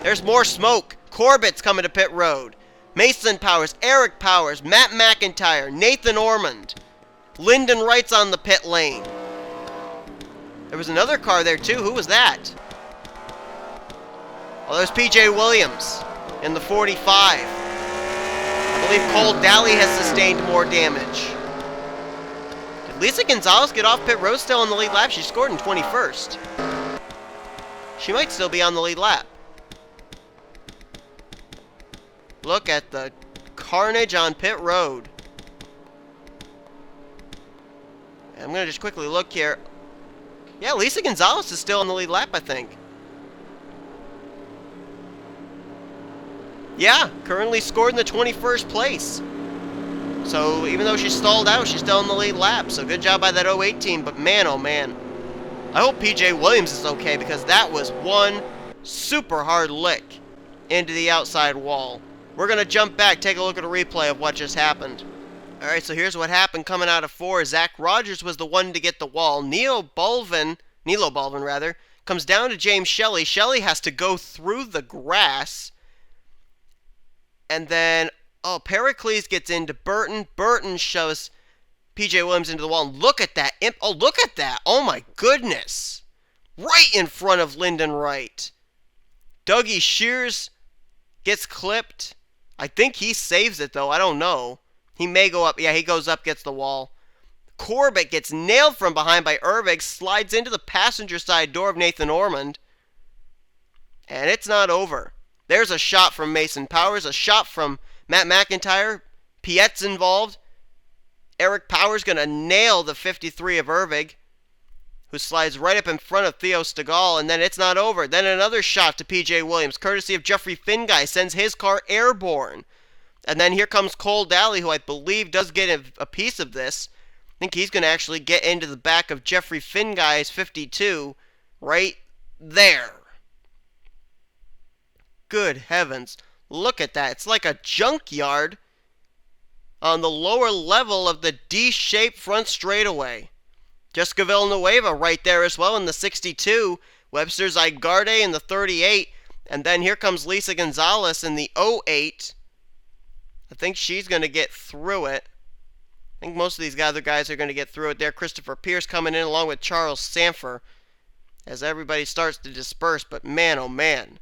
There's more smoke. Corbett's coming to pit road. Mason Powers, Eric Powers, Matt McIntyre, Nathan Ormond. Lyndon Wright's on the pit lane. There was another car there too. Who was that? Oh, there's PJ Williams in the 45. I believe Cole Daly has sustained more damage. Did Lisa Gonzalez get off pit road still on the lead lap? She scored in 21st. She might still be on the lead lap. Look at the carnage on pit road. And I'm going to just quickly look here. Yeah, Lisa Gonzalez is still on the lead lap, I think. Yeah, currently scored in the 21st place. So even though she stalled out, she's still in the lead lap. So good job by that 08 team. But man, oh man. I hope PJ Williams is okay, because that was one super hard lick into the outside wall. We're going to jump back, take a look at a replay of what just happened. Alright, so here's what happened coming out of 4. Zach Rogers was the one to get the wall. Nilo Balvin, comes down to James Shelley. Shelley has to go through the grass. And then, Pericles gets into Burton. Burton shoves PJ Williams into the wall. And look at that. Look at that. Oh, my goodness. Right in front of Lyndon Wright. Dougie Shears gets clipped. I think he saves it, though. I don't know. He may go up. Yeah, he goes up, gets the wall. Corbett gets nailed from behind by Ervig, slides into the passenger side door of Nathan Ormond. And it's not over. There's a shot from Mason Powers, a shot from Matt McIntyre. Piet's involved. Eric Powers going to nail the 53 of Ervig, who slides right up in front of Theo Stegall, and then it's not over. Then another shot to PJ Williams, courtesy of Jeffrey Finguy, sends his car airborne. And then here comes Cole Daly, who I believe does get a piece of this. I think he's going to actually get into the back of Jeffrey Finguy's 52 right there. Good heavens. Look at that. It's like a junkyard on the lower level of the D-shaped front straightaway. Jessica Villanueva right there as well in the 62. Webster Zygarde in the 38. And then here comes Lisa Gonzalez in the 08. I think she's going to get through it. I think most of these other guys are going to get through it there. Christopher Pierce coming in along with Charles Sanford as everybody starts to disperse. But man, oh man.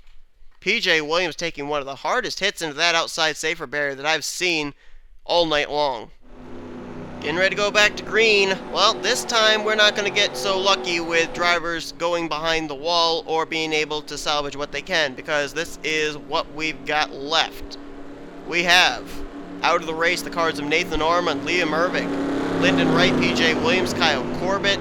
PJ Williams taking one of the hardest hits into that outside safer barrier that I've seen all night long. Getting ready to go back to green. Well, this time we're not going to get so lucky with drivers going behind the wall or being able to salvage what they can, because this is what we've got left. We have out of the race the cars of Nathan Ormond, Liam Ervig, Lyndon Wright, PJ Williams, Kyle Corbett,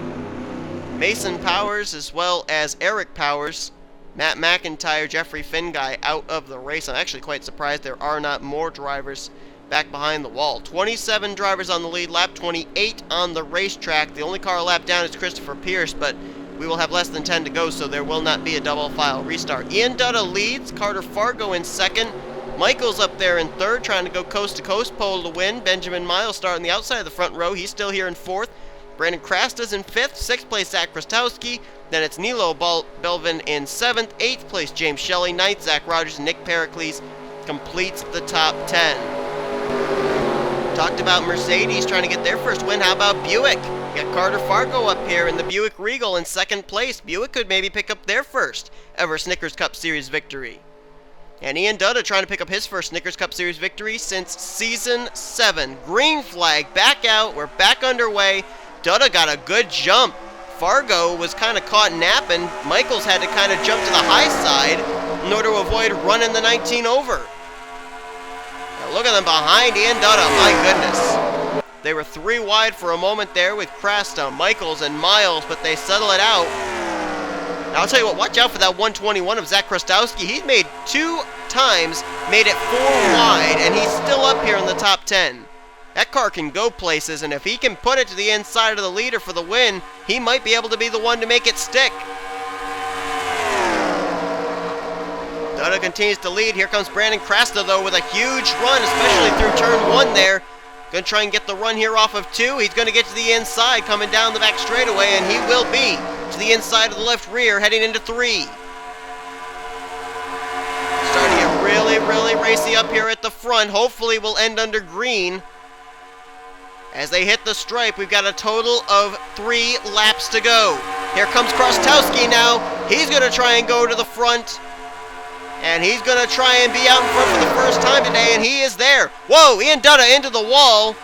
Mason Powers, as well as Eric Powers, Matt McIntyre, Jeffrey Finguy out of the race. I'm actually quite surprised there are not more drivers back behind the wall. 27 drivers on the lead lap, 28 on the racetrack. The only car a lap down is Christopher Pierce, but we will have less than 10 to go, so there will not be a double file restart. Ian Dutta leads, Carter Fargo in second. Michael's up there in third, trying to go coast to coast, pole to win. Benjamin Miles starting the outside of the front row. He's still here in fourth. Brandon Krasta's in fifth. Sixth place, Zach Krastowski. Then it's Nilo Belvin in seventh. Eighth place, James Shelley. Ninth, Zach Rogers and Nick Pericles completes the top 10. Talked about Mercedes trying to get their first win. How about Buick? We got Carter Fargo up here in the Buick Regal in second place. Buick could maybe pick up their first ever Snickers Cup Series victory. And Ian Dutta trying to pick up his first Snickers Cup Series victory since Season 7. Green flag back out. We're back underway. Dutta got a good jump. Fargo was kind of caught napping. Michaels had to kind of jump to the high side in order to avoid running the 19 over. Now look at them behind Ian Dutta. My goodness. They were 3 wide for a moment there with Krasta, Michaels, and Miles, but they settle it out. Now, I'll tell you what, watch out for that 121 of Zach Krastowski. He's made 2 times, made it 4 wide, and he's still up here in the top 10. That car can go places, and if he can put it to the inside of the leader for the win, he might be able to be the one to make it stick. Dutta continues to lead. Here comes Brandon Krasta, though, with a huge run, especially through turn 1 there. Going to try and get the run here off of 2. He's going to get to the inside, coming down the back straightaway, and he will be to the inside of the left rear, heading into 3. Starting to get really, really racy up here at the front. Hopefully we'll end under green. As they hit the stripe, we've got a total of 3 laps to go. Here comes Krastowski now. He's going to try and go to the front. And he's going to try and be out in front for the first time today, and he is there. Whoa, Ian Dutta into the wall.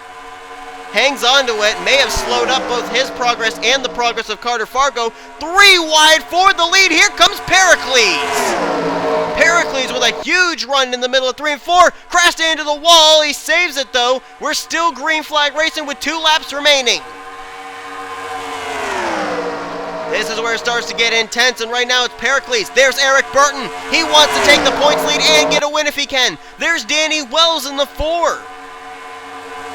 Hangs onto it, may have slowed up both his progress and the progress of Carter Fargo. 3 wide for the lead. Here comes Pericles. Pericles with a huge run in the middle of 3 and 4. Krasta into the wall. He saves it, though. We're still green flag racing with 2 laps remaining. This is where it starts to get intense, and right now it's Pericles. There's Eric Burton. He wants to take the points lead and get a win if he can. There's Danny Wells in the 4.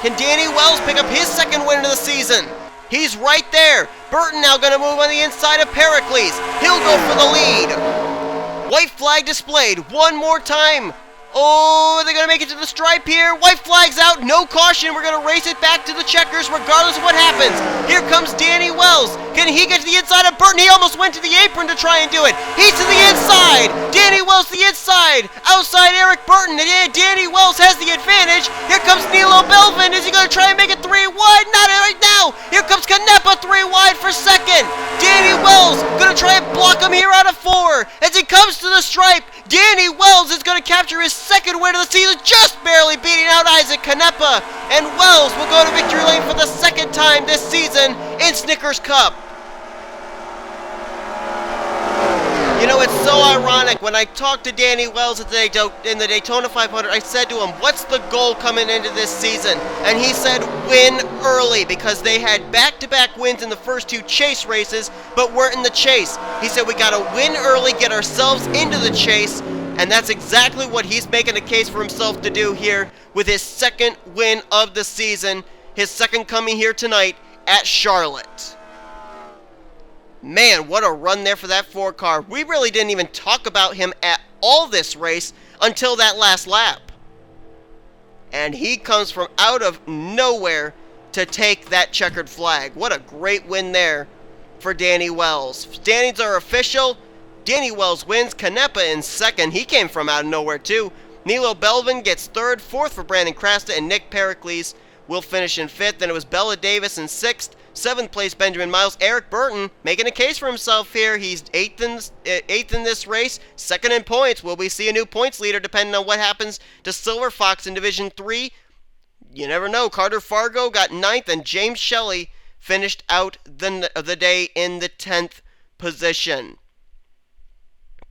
Can Danny Wells pick up his second win of the season? He's right there. Burton now going to move on the inside of Pericles. He'll go for the lead. White flag displayed one more time. Oh, they're going to make it to the stripe here. White flag's out. No caution. We're going to race it back to the checkers regardless of what happens. Here comes Danny Wells. Can he get to the inside of Burton? He almost went to the apron to try and do it. He's to the inside. Danny Wells to the inside. Outside Eric Burton. And Danny Wells has the advantage. Here comes Nilo Belvin. Is he going to try and make it 3 wide? Not right now. Here comes Canepa 3 wide for second. Danny Wells going to try and block him here out of 4. As he comes to the stripe, Danny Wells is going to capture his second win of the season, just barely beating out Isaac Canepa. And Wells will go to victory lane for the second time this season in Snickers Cup. You know, it's so ironic. When I talked to Danny Wells in the Daytona 500, I said to him, what's the goal coming into this season? And he said, win early, because they had back-to-back wins in the first 2 chase races, but weren't in the chase. He said, we got to win early, get ourselves into the chase, and that's exactly what he's making a case for himself to do here with his second win of the season, his second coming here tonight at Charlotte. Man, what a run there for that 4 car. We really didn't even talk about him at all this race until that last lap. And he comes from out of nowhere to take that checkered flag. What a great win there for Danny Wells. Standings are official. Danny Wells wins. Canepa in second. He came from out of nowhere too. Nilo Belvin gets third. Fourth for Brandon Crasta, and Nick Pericles will finish in fifth. Then it was Bella Davis in sixth. Seventh place, Benjamin Miles. Eric Burton making a case for himself here. He's eighth in this race. Second in points. Will we see a new points leader depending on what happens to Silver Fox in Division 3? You never know. Carter Fargo got ninth, and James Shelley finished out the day in the 10th position.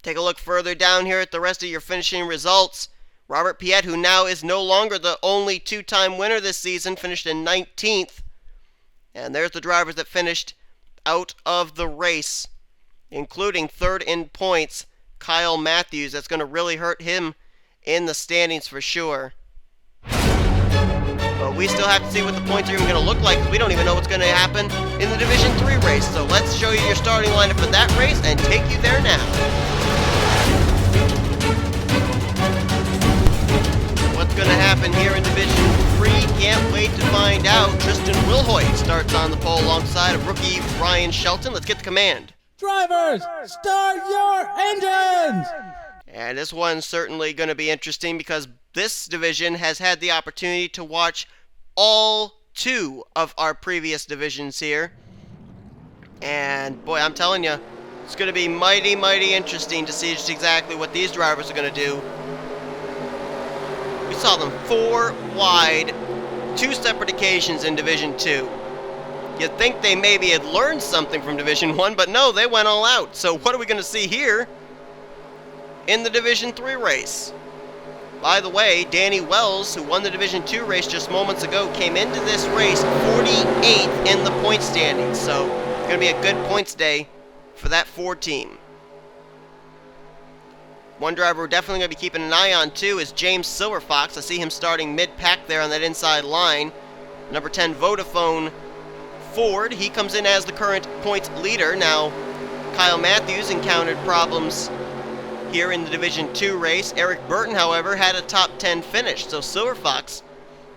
Take a look further down here at the rest of your finishing results. Robert Piet, who now is no longer the only 2-time winner this season, finished in 19th. And there's the drivers that finished out of the race, including third in points, Kyle Matthews. That's going to really hurt him in the standings for sure. But we still have to see what the points are even going to look like, because we don't even know what's going to happen in the Division 3 race. So let's show you your starting lineup for that race and take you there now. What's going to happen here in Division 3? Can't wait to find out. Tristan Wilhoit starts on the pole alongside of rookie Ryan Shelton. Let's get the command. Drivers, start your engines! And this one's certainly going to be interesting, because this division has had the opportunity to watch all 2 of our previous divisions here. And boy, I'm telling you, it's going to be mighty, mighty interesting to see just exactly what these drivers are going to do. We saw them 4 wide, 2 separate occasions in Division 2. You'd think they maybe had learned something from Division 1, but no, they went all out. So what are we going to see here in the Division 3 race? By the way, Danny Wells, who won the Division 2 race just moments ago, came into this race 48th in the point standings. So it's going to be a good points day for that 4 team. One driver we're definitely going to be keeping an eye on, too, is James Silverfox. I see him starting mid-pack there on that inside line. Number 10, Vodafone Ford. He comes in as the current points leader. Now, Kyle Matthews encountered problems here in the Division 2 race. Eric Burton, however, had a top 10 finish. So Silverfox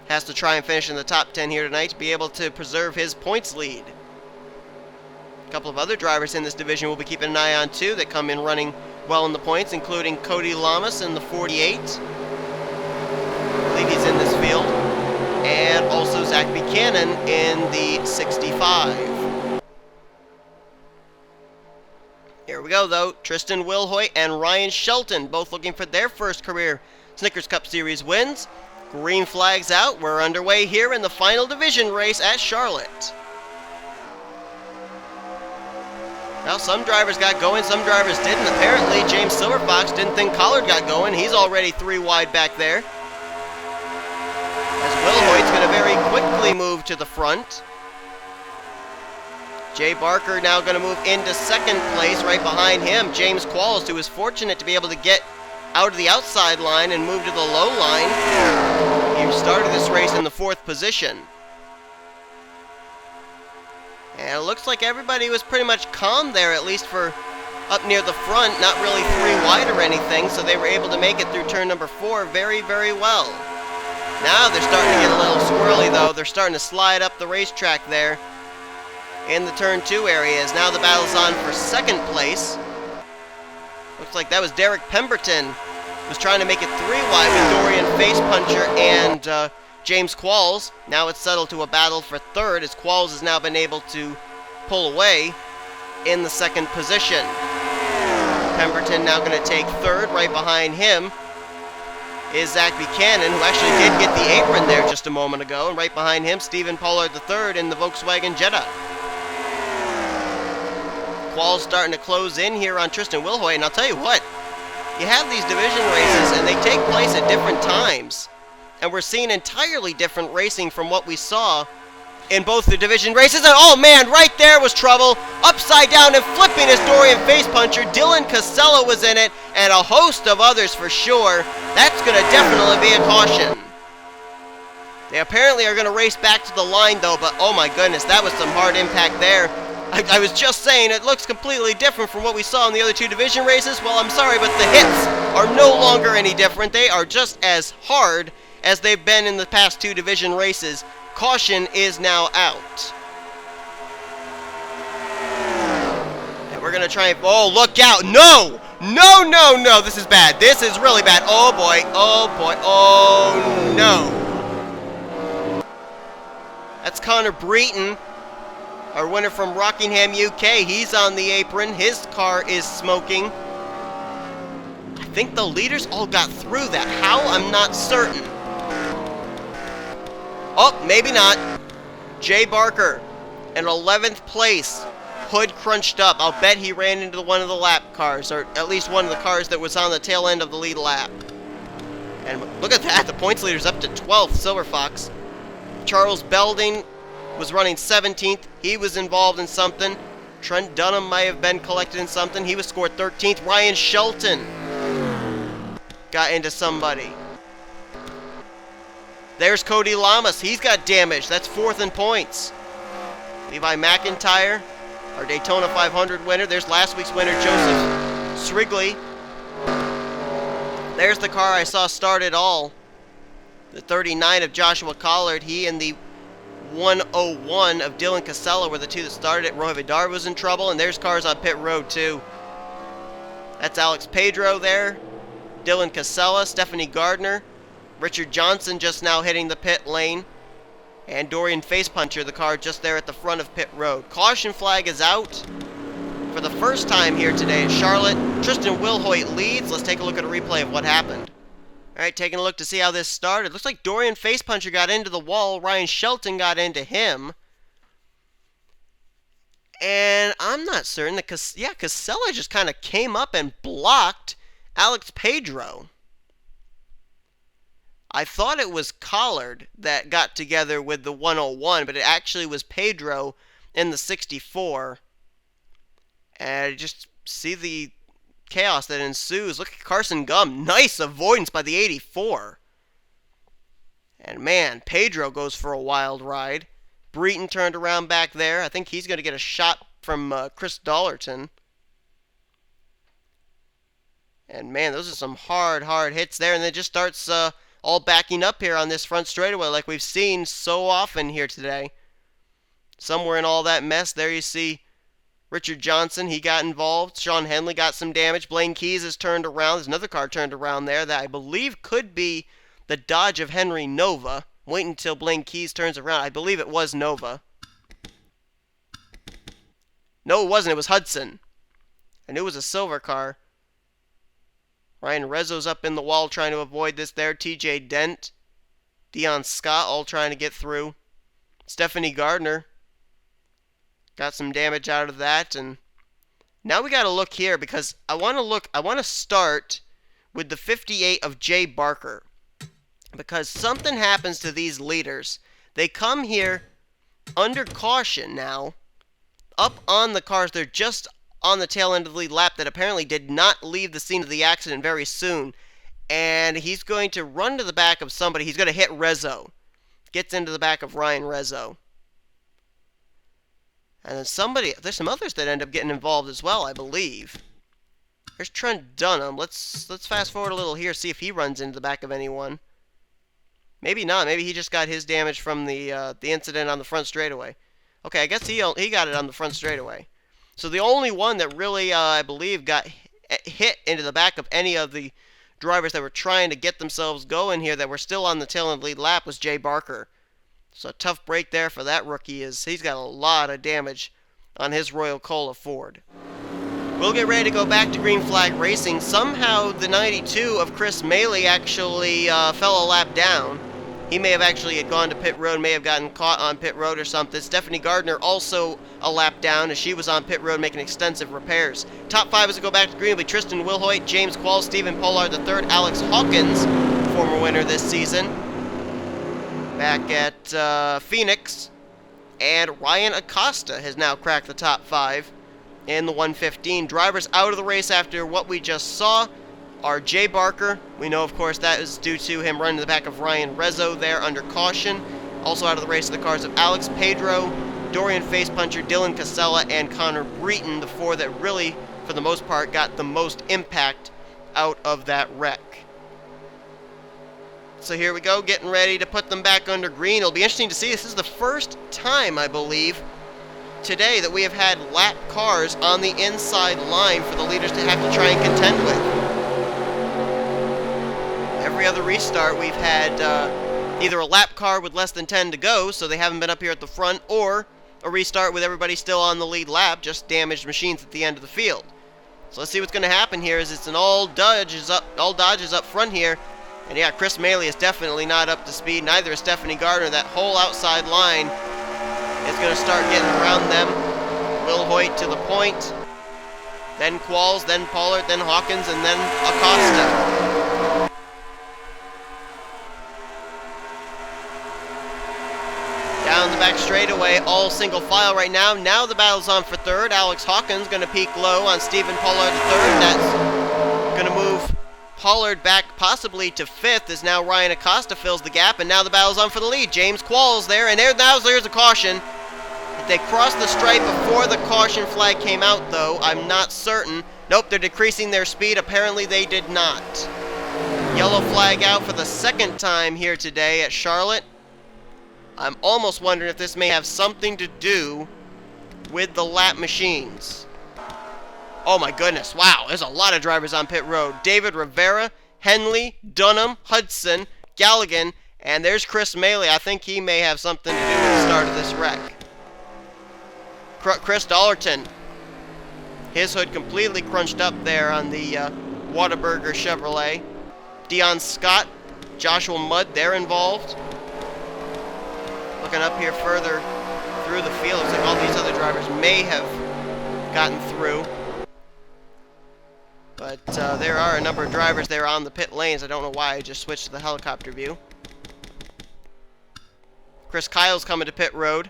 has to try and finish in the top 10 here tonight to be able to preserve his points lead. A couple of other drivers in this division we'll be keeping an eye on, too, that come in running well in the points, including Cody Lamas in the 48. I believe he's in this field. And also Zach Buchanan in the 65. Here we go, though. Tristan Wilhoit and Ryan Shelton, both looking for their first career Snickers Cup Series wins. Green flag's out. We're underway here in the final division race at Charlotte. Now, some drivers got going, some drivers didn't. Apparently, James Silverfox didn't think Collard got going. He's already 3 wide back there. As Wilhoit's going to very quickly move to the front. Jay Barker now going to move into second place. Right behind him, James Qualls, who was fortunate to be able to get out of the outside line and move to the low line. He started this race in the 4th position. And it looks like everybody was pretty much calm there, at least for up near the front, not really 3 wide or anything, so they were able to make it through turn number 4 very, very well. Now they're starting to get a little squirrely, though. They're starting to slide up the racetrack there in the turn 2 areas. Now the battle's on for 2nd place. Looks like that was Derek Pemberton, was trying to make it 3 wide with Dorian Facepuncher and James Qualls. Now it's settled to a battle for 3rd, as Qualls has now been able to pull away in the 2nd position. Pemberton now going to take 3rd. Right behind him is Zach Buchanan, who actually did get the apron there just a moment ago. And right behind him, Stephen Pollard III in the Volkswagen Jetta. Qualls starting to close in here on Tristan Wilhoit, and I'll tell you what, you have these division races, and they take place at different times. And we're seeing entirely different racing from what we saw in both the division races. And oh man, right there was trouble. Upside down and flipping his Dorian Facepuncher. Dylan Casella was in it, and a host of others for sure. That's going to definitely be a caution. They apparently are going to race back to the line though, but oh my goodness, that was some hard impact there. I was just saying, it looks completely different from what we saw in the other 2 division races. Well, I'm sorry, but the hits are no longer any different. They are just as hard as they've been in the past 2 division races. Caution is now out. And we're going to try and... Oh, look out. No! No, no, no. This is bad. This is really bad. Oh, boy. Oh, boy. Oh, no. That's Connor Breton, our winner from Rockingham, UK. He's on the apron. His car is smoking. I think the leaders all got through that. How? I'm not certain. Oh, maybe not. Jay Barker in 11th place. Hood crunched up. I'll bet he ran into one of the lap cars, or at least one of the cars that was on the tail end of the lead lap. And look at that. The points leader's up to 12th, Silver Fox. Charles Belding was running 17th. He was involved in something. Trent Dunham might have been collected in something. He was scored 13th. Ryan Shelton got into somebody. There's Cody Lamas. He's got damage. That's 4th in points. Levi McIntyre, our Daytona 500 winner. There's last week's winner, Joseph Srigley. There's the car I saw start it all. The 39 of Joshua Collard. He and the 101 of Dylan Casella were the 2 that started it. Roy Vidar was in trouble, and there's cars on pit road too. That's Alex Pedro there. Dylan Casella, Stephanie Gardner. Richard Johnson just now hitting the pit lane. And Dorian Facepuncher, the car just there at the front of pit road. Caution flag is out for the first time here today at Charlotte. Tristan Wilhoit leads. Let's take a look at a replay of what happened. Alright, taking a look to see how this started. Looks like Dorian Facepuncher got into the wall. Ryan Shelton got into him. And I'm not certain that Casella just kind of came up and blocked Alex Pedro. I thought it was Collard that got together with the 101, but it actually was Pedro in the 64. And just see the chaos that ensues. Look at Carson Gum. Nice avoidance by the 84. And man, Pedro goes for a wild ride. Breton turned around back there. I think he's going to get a shot from Chris Dollerton. And man, those are some hard hits there. And then it just starts all backing up here on this front straightaway like we've seen so often here today. Somewhere in all that mess, there you see Richard Johnson. He got involved. Sean Henley got some damage. Blaine Keys has turned around. There's another car turned around there that I believe could be the Dodge of Henry Nova. Wait until Blaine Keys turns around. I believe it was Nova. No, it wasn't. It was Hudson. I knew it was a silver car. Ryan Rezzo's up in the wall trying to avoid this there. TJ Dent. Dion Scott all trying to get through. Stephanie Gardner got some damage out of that. And now we got to look here because I want to start with the 58 of Jay Barker. Because something happens to these leaders. They come here under caution now. Up on the cars. They're just on the tail end of the lead lap that apparently did not leave the scene of the accident very soon. and he's going to run to the back of somebody. He's going to hit Rezzo. Gets into the back of Ryan Rezzo. And then there's some others that end up getting involved as well, I believe. There's Trent Dunham. Let's fast forward a little here, see if he runs into the back of anyone. Maybe not. Maybe he just got his damage from the incident on the front straightaway. Okay, I guess he got it on the front straightaway. So the only one that really, I believe, got hit into the back of any of the drivers that were trying to get themselves going here that were still on the tail end lead lap was Jay Barker. So a tough break there for that rookie. He's got a lot of damage on his Royal Cola Ford. We'll get ready to go back to green flag racing. Somehow the 92 of Chris Maley actually fell a lap down. He may have actually had gone to pit road, may have gotten caught on pit road or something. Stephanie Gardner also a lap down as she was on pit road making extensive repairs. Top 5 as we go back to green will be Tristan Wilhoit, James Qualls, Stephen Pollard III, Alex Hawkins, former winner this season, back at Phoenix, and Ryan Acosta has now cracked the top 5 in the 115. Drivers out of the race after what we just saw are Jay Barker. We know, of course, that is due to him running to the back of Ryan Rezzo there under caution. Also out of the race are the cars of Alex Pedro, Dorian Facepuncher, Dylan Casella, and Connor Breton, the 4 that really, for the most part, got the most impact out of that wreck. So here we go, getting ready to put them back under green. It'll be interesting to see. This is the first time, I believe, today that we have had lap cars on the inside line for the leaders to have to try and contend with. Every other restart we've had either a lap car with less than 10 to go, so they haven't been up here at the front, or a restart with everybody still on the lead lap, just damaged machines at the end of the field. So let's see what's going to happen here. Is it's an all Dodges up front here. And yeah, Chris Maley is definitely not up to speed. Neither is Stephanie Gardner. That whole outside line is going to start getting around them. Will Hoyt to the point. Then Qualls, then Pollard, then Hawkins, and then Acosta. Down the back straightaway, all single file right now. Now the battle's on for third. Alex Hawkins going to peak low on Stephen Pollard third. That's going to move Pollard back possibly to fifth as now Ryan Acosta fills the gap, and now the battle's on for the lead. James Qualls there, and there's a caution. They crossed the stripe before the caution flag came out, though. I'm not certain. Nope, they're decreasing their speed. Apparently they did not. Yellow flag out for the second time here today at Charlotte. I'm almost wondering if this may have something to do with the lap machines. Oh my goodness, wow, there's a lot of drivers on pit road. David Rivera, Henley, Dunham, Hudson, Galligan, and there's Chris Maley. I think he may have something to do with the start of this wreck. Chris Dollerton, his hood completely crunched up there on the Whataburger Chevrolet. Dion Scott, Joshua Mudd, they're involved. Looking up here further through the field, looks like all these other drivers may have gotten through. But there are a number of drivers there on the pit lanes. I don't know why I just switched to the helicopter view. Chris Kyle's coming to pit road.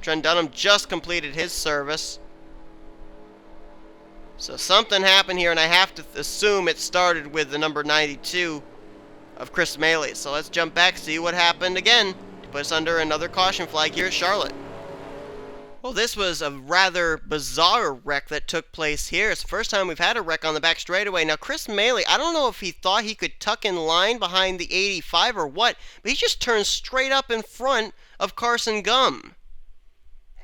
Trent Dunham just completed his service. So something happened here, and I have to assume it started with the number 92 of Chris Maley. So let's jump back, see what happened again to put us under another caution flag here at Charlotte. Well, this was a rather bizarre wreck that took place here. It's the first time we've had a wreck on the back straightaway. Now, Chris Maley, I don't know if he thought he could tuck in line behind the 85 or what, but he just turned straight up in front of Carson Gum.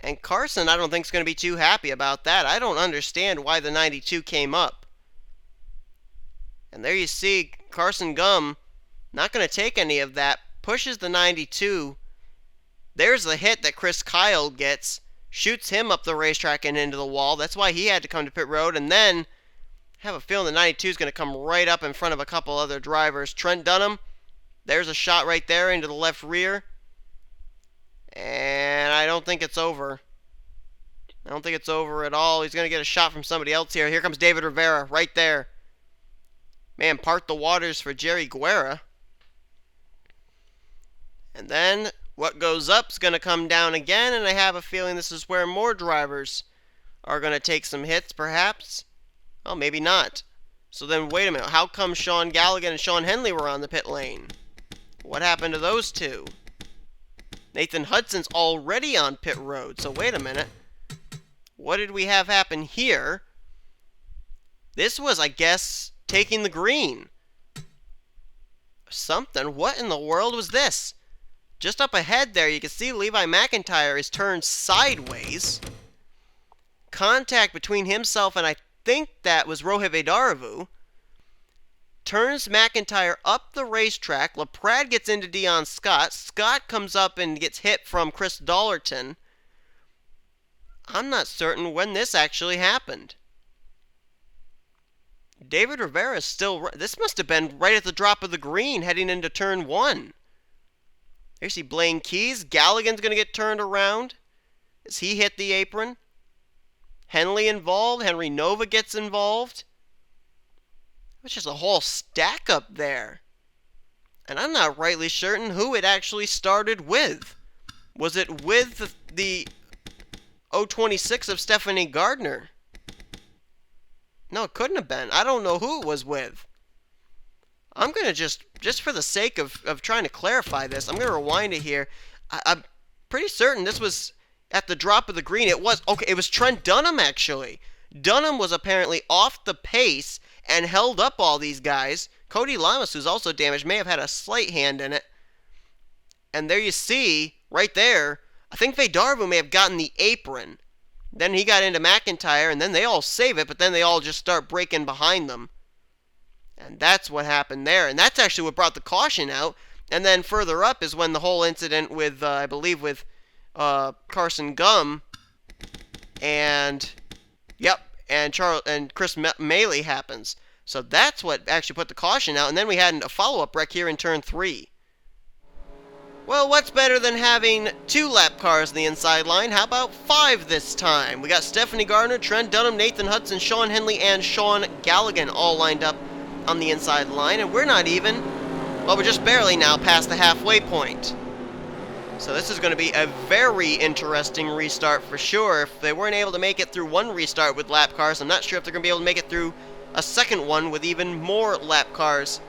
And Carson, I don't think, is going to be too happy about that. I don't understand why the 92 came up. And there you see Carson Gum, not going to take any of that, pushes the 92. There's the hit that Chris Kyle gets. Shoots him up the racetrack and into the wall. That's why he had to come to pit road. And then, I have a feeling the 92 is going to come right up in front of a couple other drivers. Trent Dunham, there's a shot right there into the left rear. And I don't think it's over. I don't think it's over at all. He's going to get a shot from somebody else here. Here comes David Rivera right there. Man, part the waters for Jerry Guerra. And then what goes up is going to come down again, and I have a feeling this is where more drivers are going to take some hits, perhaps. Well, maybe not. So then, wait a minute. How come Sean Galligan and Sean Henley were on the pit lane? What happened to those two? Nathan Hudson's already on pit road. So wait a minute. What did we have happen here? This was, I guess, taking the green. Something. What in the world was this? Just up ahead there, you can see Levi McIntyre is turned sideways. Contact between himself and I think that was Rohit Vedaravu. Turns McIntyre up the racetrack. LaPrade gets into Dion Scott. Scott comes up and gets hit from Chris Dollerton. I'm not certain when this actually happened. David Rivera is still... This must have been right at the drop of the green heading into turn 1. There you see Blaine Keys. Galligan's going to get turned around as he hit the apron. Henley involved. Henry Nova gets involved. It's just a whole stack up there. And I'm not rightly certain who it actually started with. Was it with the 026 of Stephanie Gardner? No, it couldn't have been. I don't know who it was with. I'm going to just for the sake of trying to clarify this, I'm going to rewind it here. I'm pretty certain this was at the drop of the green. It was Trent Dunham, actually. Dunham was apparently off the pace and held up all these guys. Cody Lamas, who's also damaged, may have had a slight hand in it. And there you see, right there, I think Vedaravu may have gotten the apron. Then he got into McIntyre, and then they all save it, but then they all just start breaking behind them. And that's what happened there. And that's actually what brought the caution out. And then further up is when the whole incident with, I believe, with Carson Gum and, and Chris Maley happens. So that's what actually put the caution out. And then we had a follow-up wreck here in turn 3. Well, what's better than having 2 lap cars in the inside line? How about 5 this time? We got Stephanie Gardner, Trent Dunham, Nathan Hudson, Sean Henley, and Sean Galligan all lined up on the inside line. And we're not even, well, we're just barely now past the halfway point. So this is going to be a very interesting restart for sure. If they weren't able to make it through one restart with lap cars, I'm not sure if they're going to be able to make it through a second one with even more lap cars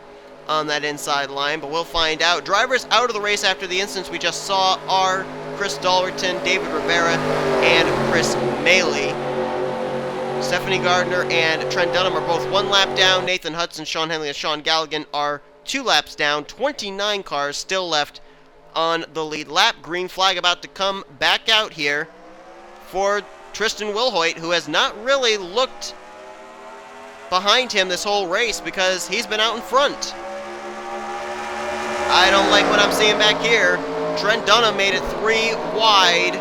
on that inside line, but we'll find out. Drivers out of the race after the instance we just saw are Chris Dollerton, David Rivera, and Chris Maley. Stephanie Gardner and Trent Dunham are both 1 lap down. Nathan Hudson, Sean Henley, and Sean Galligan are 2 laps down. 29 cars still left on the lead lap. Green flag about to come back out here for Tristan Wilhoit, who has not really looked behind him this whole race because he's been out in front. I don't like what I'm seeing back here. Trent Dunham made it 3 wide.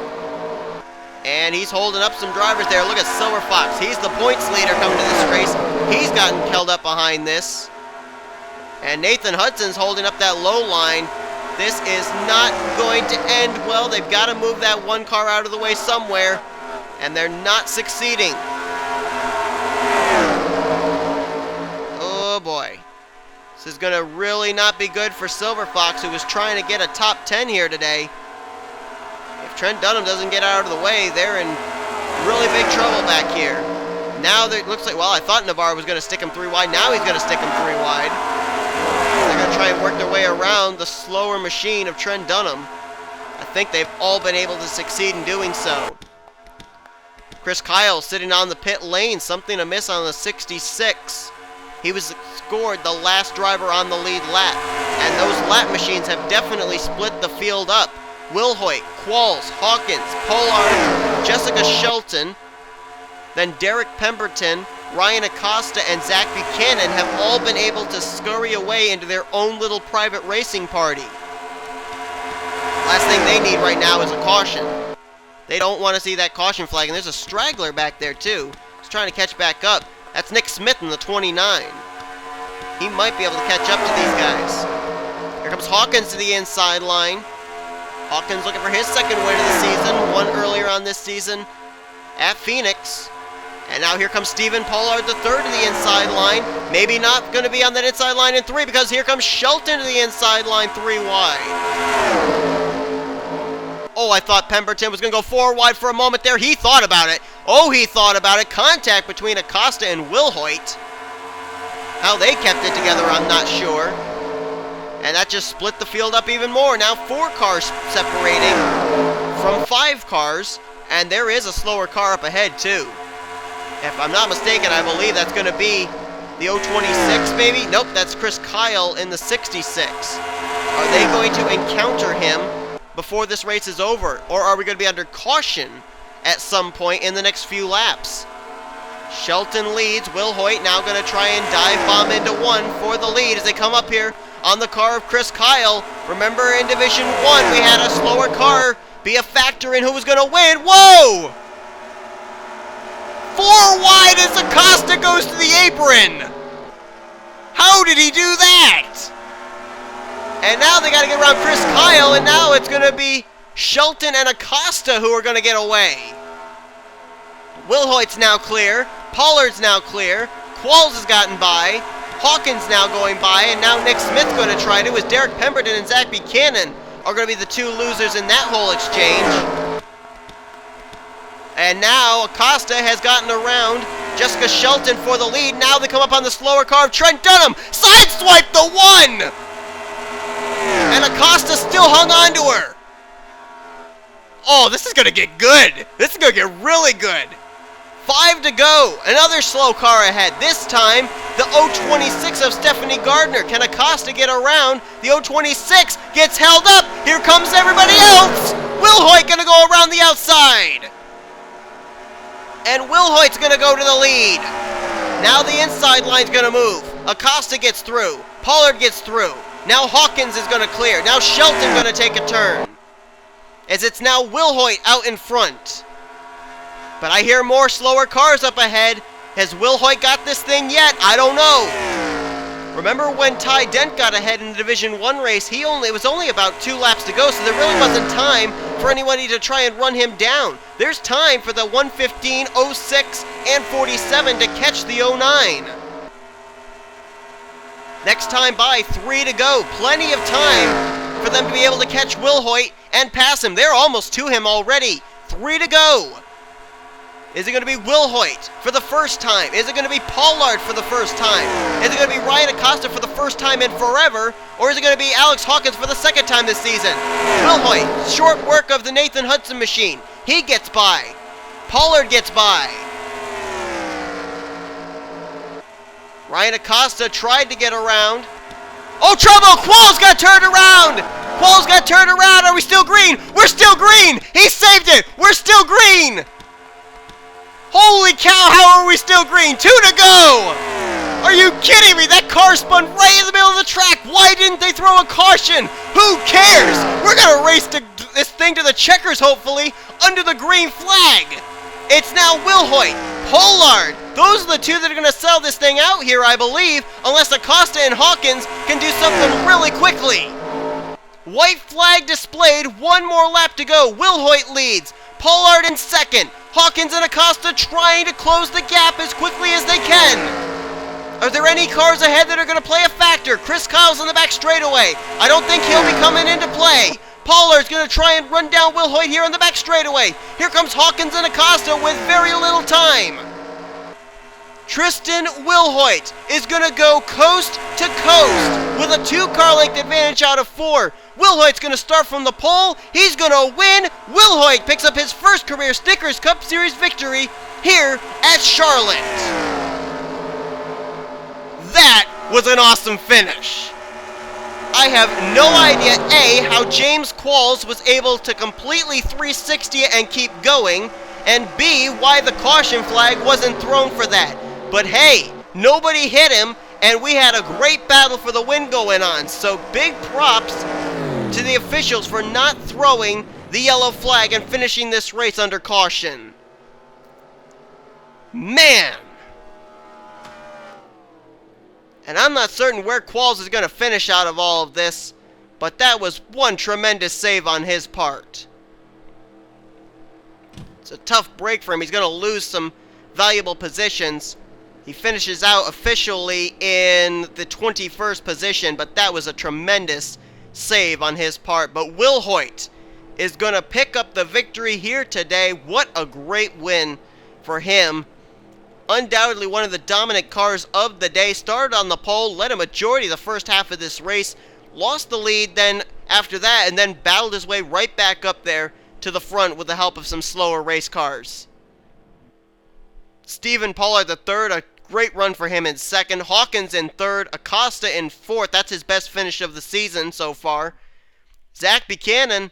And he's holding up some drivers there. Look at Silver Fox. He's the points leader coming to this race. He's gotten held up behind this. And Nathan Hudson's holding up that low line. This is not going to end well. They've got to move that 1 car out of the way somewhere. And they're not succeeding. Oh boy. This is going to really not be good for Silver Fox, who was trying to get a top 10 here today. If Trent Dunham doesn't get out of the way, they're in really big trouble back here. Now it looks like, well, I thought Navarro was going to stick him 3 wide. Now he's going to stick him 3 wide. They're going to try and work their way around the slower machine of Trent Dunham. I think they've all been able to succeed in doing so. Chris Kyle sitting on the pit lane, something amiss on the 66. He was scored the last driver on the lead lap. And those lap machines have definitely split the field up. Wilhoit, Qualls, Hawkins, Pollard, Jessica Shelton, then Derek Pemberton, Ryan Acosta, and Zach Buchanan have all been able to scurry away into their own little private racing party. Last thing they need right now is a caution. They don't want to see that caution flag, and there's a straggler back there too. He's trying to catch back up. That's Nick Smith in the 29. He might be able to catch up to these guys. Here comes Hawkins to the inside line. Hawkins looking for his 2nd win of the season, 1 earlier on this season at Phoenix. And now here comes Stephen Pollard, the 3rd to the inside line. Maybe not going to be on that inside line in 3 because here comes Shelton to the inside line 3 wide. Oh, I thought Pemberton was going to go 4 wide for a moment there. He thought about it. Oh, he thought about it. Contact between Acosta and Wilhoit. How they kept it together, I'm not sure. And that just split the field up even more. Now 4 cars separating from 5 cars. And there is a slower car up ahead, too. If I'm not mistaken, I believe that's going to be the 026, maybe? Nope, that's Chris Kyle in the 66. Are they going to encounter him before this race is over? Or are we going to be under caution at some point in the next few laps? Shelton leads. Will Hoyt now going to try and dive bomb into 1 for the lead as they come up here on the car of Chris Kyle. Remember, in Division 1, we had a slower car be a factor in who was going to win. Whoa! 4 wide as Acosta goes to the apron. How did he do that? And now they got to get around Chris Kyle, and now it's going to be Shelton and Acosta who are going to get away. Will Hoyt's now clear. Pollard's now clear. Qualls has gotten by. Hawkins now going by, and now Nick Smith's going to try to, as Derek Pemberton and Zach Buchanan are going to be the 2 losers in that whole exchange. And now Acosta has gotten around Jessica Shelton for the lead. Now they come up on the slower car of Trent Dunham. Sideswipe the 1! And Acosta still hung on to her. Oh, this is going to get good. This is going to get really good. 5 to go. Another slow car ahead. This time, the 026 of Stephanie Gardner. Can Acosta get around? The 026 gets held up. Here comes everybody else. Will Hoyt going to go around the outside. And Will Hoyt's going to go to the lead. Now the inside line's going to move. Acosta gets through. Pollard gets through. Now Hawkins is going to clear. Now Shelton going to take a turn. As it's now Will Hoyt out in front. But I hear more slower cars up ahead. Has Will Hoyt got this thing yet? I don't know. Remember when Ty Dent got ahead in the Division 1 race? It was only about 2 laps to go, so there really wasn't time for anybody to try and run him down. There's time for the 115, 06, and 47 to catch the 09. Next time by, 3 to go. Plenty of time for them to be able to catch Will Hoyt and pass him. They're almost to him already. 3 to go. Is it going to be Will Hoyt for the first time? Is it going to be Pollard for the first time? Is it going to be Ryan Acosta for the first time in forever? Or is it going to be Alex Hawkins for the second time this season? Will Hoyt, short work of the Nathan Hudson machine. He gets by. Pollard gets by. Ryan Acosta tried to get around. Oh, trouble! Qualls got turned around! Qualls got turned around! Are we still green? We're still green! He saved it! We're still green! Holy cow, how are we still green? 2 to go! Are you kidding me? That car spun right in the middle of the track. Why didn't they throw a caution? Who cares? We're going to race this thing to the checkers, hopefully, under the green flag. It's now Will Hoyt, Pollard. Those are the 2 that are going to sell this thing out here, I believe, unless Acosta and Hawkins can do something really quickly. White flag displayed, 1 more lap to go. Will Hoyt leads, Pollard in second. Hawkins and Acosta trying to close the gap as quickly as they can. Are there any cars ahead that are going to play a factor? Chris Kyle's in the back straightaway. I don't think he'll be coming into play. Pollard's going to try and run down Will Hoyt here on the back straightaway. Here comes Hawkins and Acosta with very little time. Tristan Will Hoyt is going to go coast to coast with a 2-car length advantage out of 4. Will Hoyt's going to start from the pole. He's going to win. Will Hoyt picks up his first career Snickers Cup Series victory here at Charlotte. That was an awesome finish. I have no idea, A, how James Qualls was able to completely 360 it and keep going, and B, why the caution flag wasn't thrown for that. But hey, nobody hit him, and we had a great battle for the win going on. So big props to the officials for not throwing the yellow flag and finishing this race under caution. Man! And I'm not certain where Qualls is going to finish out of all of this, but that was one tremendous save on his part. It's a tough break for him. He's going to lose some valuable positions. He finishes out officially in the 21st position, but that was a tremendous save on his part. But Will Hoyt is going to pick up the victory here today. What a great win for him. undoubtedly one of the dominant cars of the day. Started on the pole, led a majority of the first half of this race, lost the lead then after that, and then battled his way right back up there to the front with the help of some slower race cars. Stephen Pollard the third, a great run for him in second. Hawkins in third, Acosta in fourth. That's his best finish of the season so far. Zach Buchanan,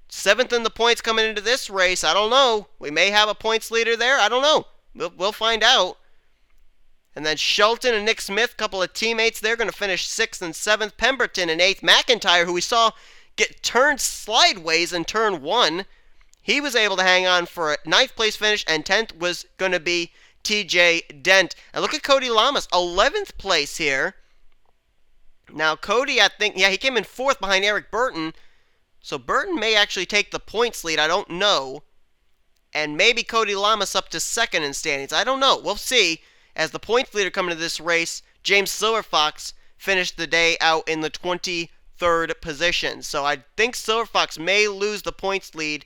seventh in the points coming into this race. I don't know. We may have a points leader there. I don't know. We'll find out. And then Shelton and Nick Smith, a couple of teammates, they're going to finish 6th and 7th. Pemberton in 8th. McIntyre, who we saw get turned sideways in turn 1, he was able to hang on for a 9th place finish, and 10th was going to be TJ Dent. And look at Cody Lamas, 11th place here. Now Cody, I think, yeah, he came in 4th behind Eric Burton. So Burton may actually take the points lead, I don't know. And maybe Cody Lamas up to 2nd in standings. I don't know. We'll see. As the points leader coming to this race, James Silverfox finished the day out in the 23rd position. So I think Silverfox may lose the points lead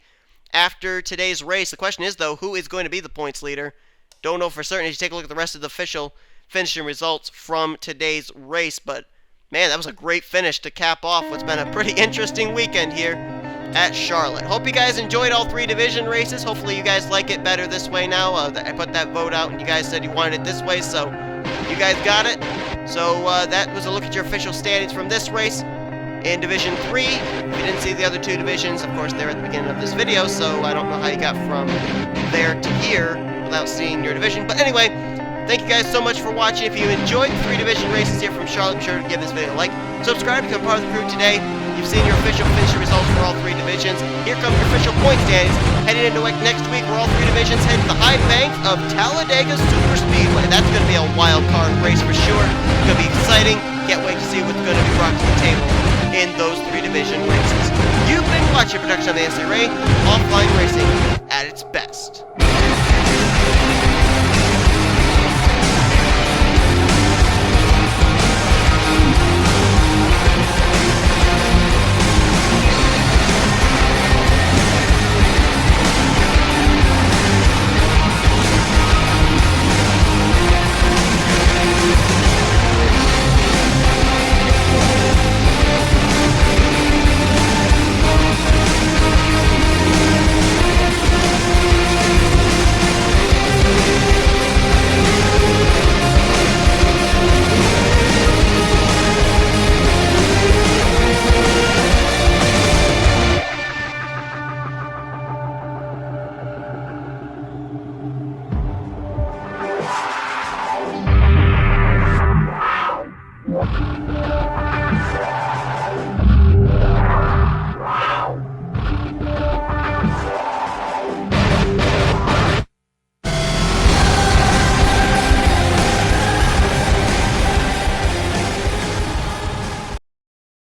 after today's race. The question is, though, who is going to be the points leader? Don't know for certain. As you take a look at the rest of the official finishing results from today's race. But, man, that was a great finish to cap off what's been a pretty interesting weekend here at Charlotte. Hope you guys enjoyed all 3 division races. Hopefully you guys like it better this way now. I put that vote out and you guys said you wanted it this way, so you guys got it. So that was a look at your official standings from this race. In Division 3, if you didn't see the other 2 divisions, of course they're at the beginning of this video, so I don't know how you got from there to here without seeing your division. But anyway, thank you guys so much for watching. If you enjoyed the 3 division races here from Charlotte, be sure to give this video a like. Subscribe to become part of the crew today. You've seen your official finishing results for all 3 divisions. Here come your official point standings. Heading into next week, where all 3 divisions head to the high bank of Talladega Super Speedway. That's going to be a wild card race for sure. It's going to be exciting. Can't wait to see what's going to be brought to the table in those 3 division races. You've been watching a production of the NNSCRA, offline racing at its best.